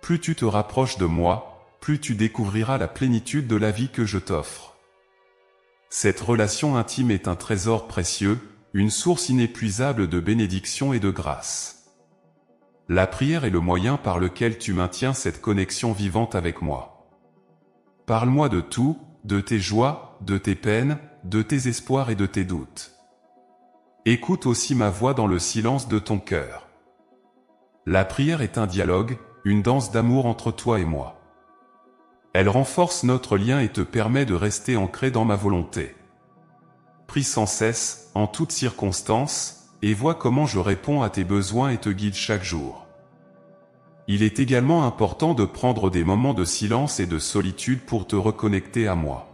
Plus tu te rapproches de moi, plus tu découvriras la plénitude de la vie que je t'offre. Cette relation intime est un trésor précieux, une source inépuisable de bénédiction et de grâce. La prière est le moyen par lequel tu maintiens cette connexion vivante avec moi. Parle-moi de tout, de tes joies, de tes peines, de tes espoirs et de tes doutes. Écoute aussi ma voix dans le silence de ton cœur. La prière est un dialogue, une danse d'amour entre toi et moi. Elle renforce notre lien et te permet de rester ancré dans ma volonté. Prie sans cesse, en toutes circonstances, et vois comment je réponds à tes besoins et te guide chaque jour. Il est également important de prendre des moments de silence et de solitude pour te reconnecter à moi.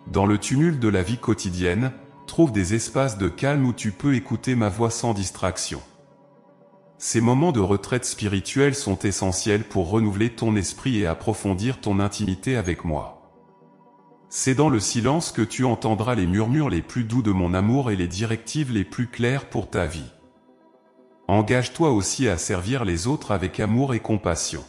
Dans le tumulte de la vie quotidienne, trouve des espaces de calme où tu peux écouter ma voix sans distraction. Ces moments de retraite spirituelle sont essentiels pour renouveler ton esprit et approfondir ton intimité avec moi. C'est dans le silence que tu entendras les murmures les plus doux de mon amour et les directives les plus claires pour ta vie. Engage-toi aussi à servir les autres avec amour et compassion.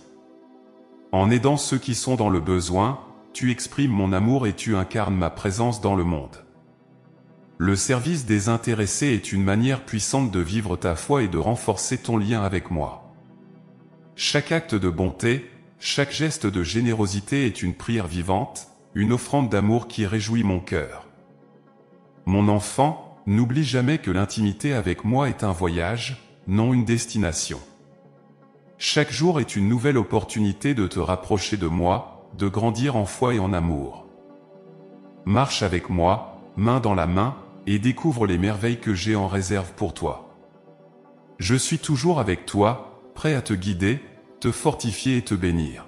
En aidant ceux qui sont dans le besoin, tu exprimes mon amour et tu incarnes ma présence dans le monde. Le service désintéressé est une manière puissante de vivre ta foi et de renforcer ton lien avec moi. Chaque acte de bonté, chaque geste de générosité est une prière vivante, une offrande d'amour qui réjouit mon cœur. Mon enfant, n'oublie jamais que l'intimité avec moi est un voyage, non une destination. Chaque jour est une nouvelle opportunité de te rapprocher de moi, de grandir en foi et en amour. Marche avec moi, main dans la main, et découvre les merveilles que j'ai en réserve pour toi. Je suis toujours avec toi, prêt à te guider, te fortifier et te bénir.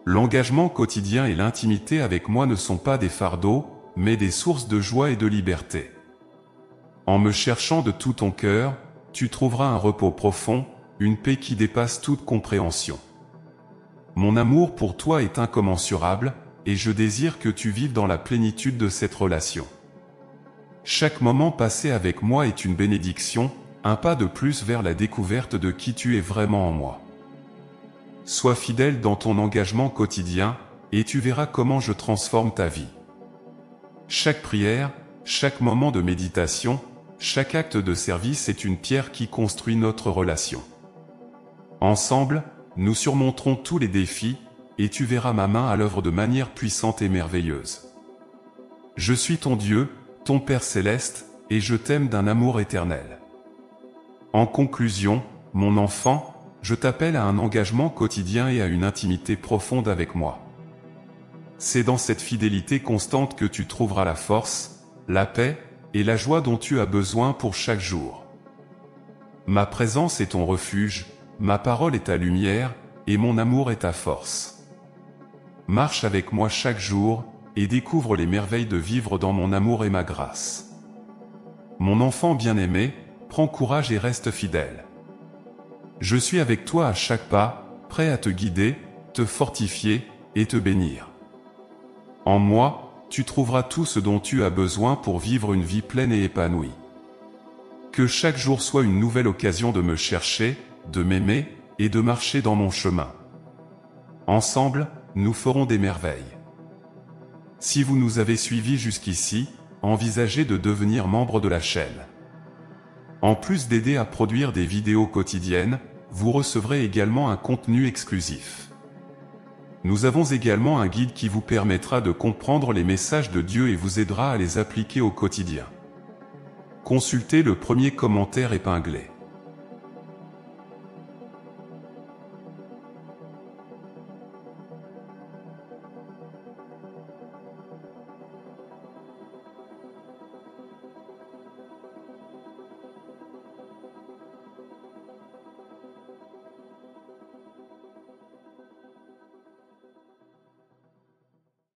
L'engagement quotidien et l'intimité avec moi ne sont pas des fardeaux, mais des sources de joie et de liberté. En me cherchant de tout ton cœur, tu trouveras un repos profond, une paix qui dépasse toute compréhension. mon amour pour toi est incommensurable, et je désire que tu vives dans la plénitude de cette relation. Chaque moment passé avec moi est une bénédiction, un pas de plus vers la découverte de qui tu es vraiment en moi. Sois fidèle dans ton engagement quotidien, et tu verras comment je transforme ta vie. Chaque prière, chaque moment de méditation, chaque acte de service est une pierre qui construit notre relation. Ensemble, nous surmonterons tous les défis, et tu verras ma main à l'œuvre de manière puissante et merveilleuse. Je suis ton Dieu, ton Père céleste, et je t'aime d'un amour éternel. En conclusion, mon enfant, je t'appelle à un engagement quotidien et à une intimité profonde avec moi. C'est dans cette fidélité constante que tu trouveras la force, la paix et la joie dont tu as besoin pour chaque jour. Ma présence est ton refuge, ma parole est ta lumière, et mon amour est ta force. Marche avec moi chaque jour, et découvre les merveilles de vivre dans mon amour et ma grâce. Mon enfant bien-aimé, prends courage et reste fidèle. Je suis avec toi à chaque pas, prêt à te guider, te fortifier et te bénir. En moi, tu trouveras tout ce dont tu as besoin pour vivre une vie pleine et épanouie. Que chaque jour soit une nouvelle occasion de me chercher, de m'aimer et de marcher dans mon chemin. Ensemble, nous ferons des merveilles. Si vous nous avez suivis jusqu'ici, envisagez de devenir membre de la chaîne. En plus d'aider à produire des vidéos quotidiennes, vous recevrez également un contenu exclusif. Nous avons également un guide qui vous permettra de comprendre les messages de Dieu et vous aidera à les appliquer au quotidien. Consultez le premier commentaire épinglé.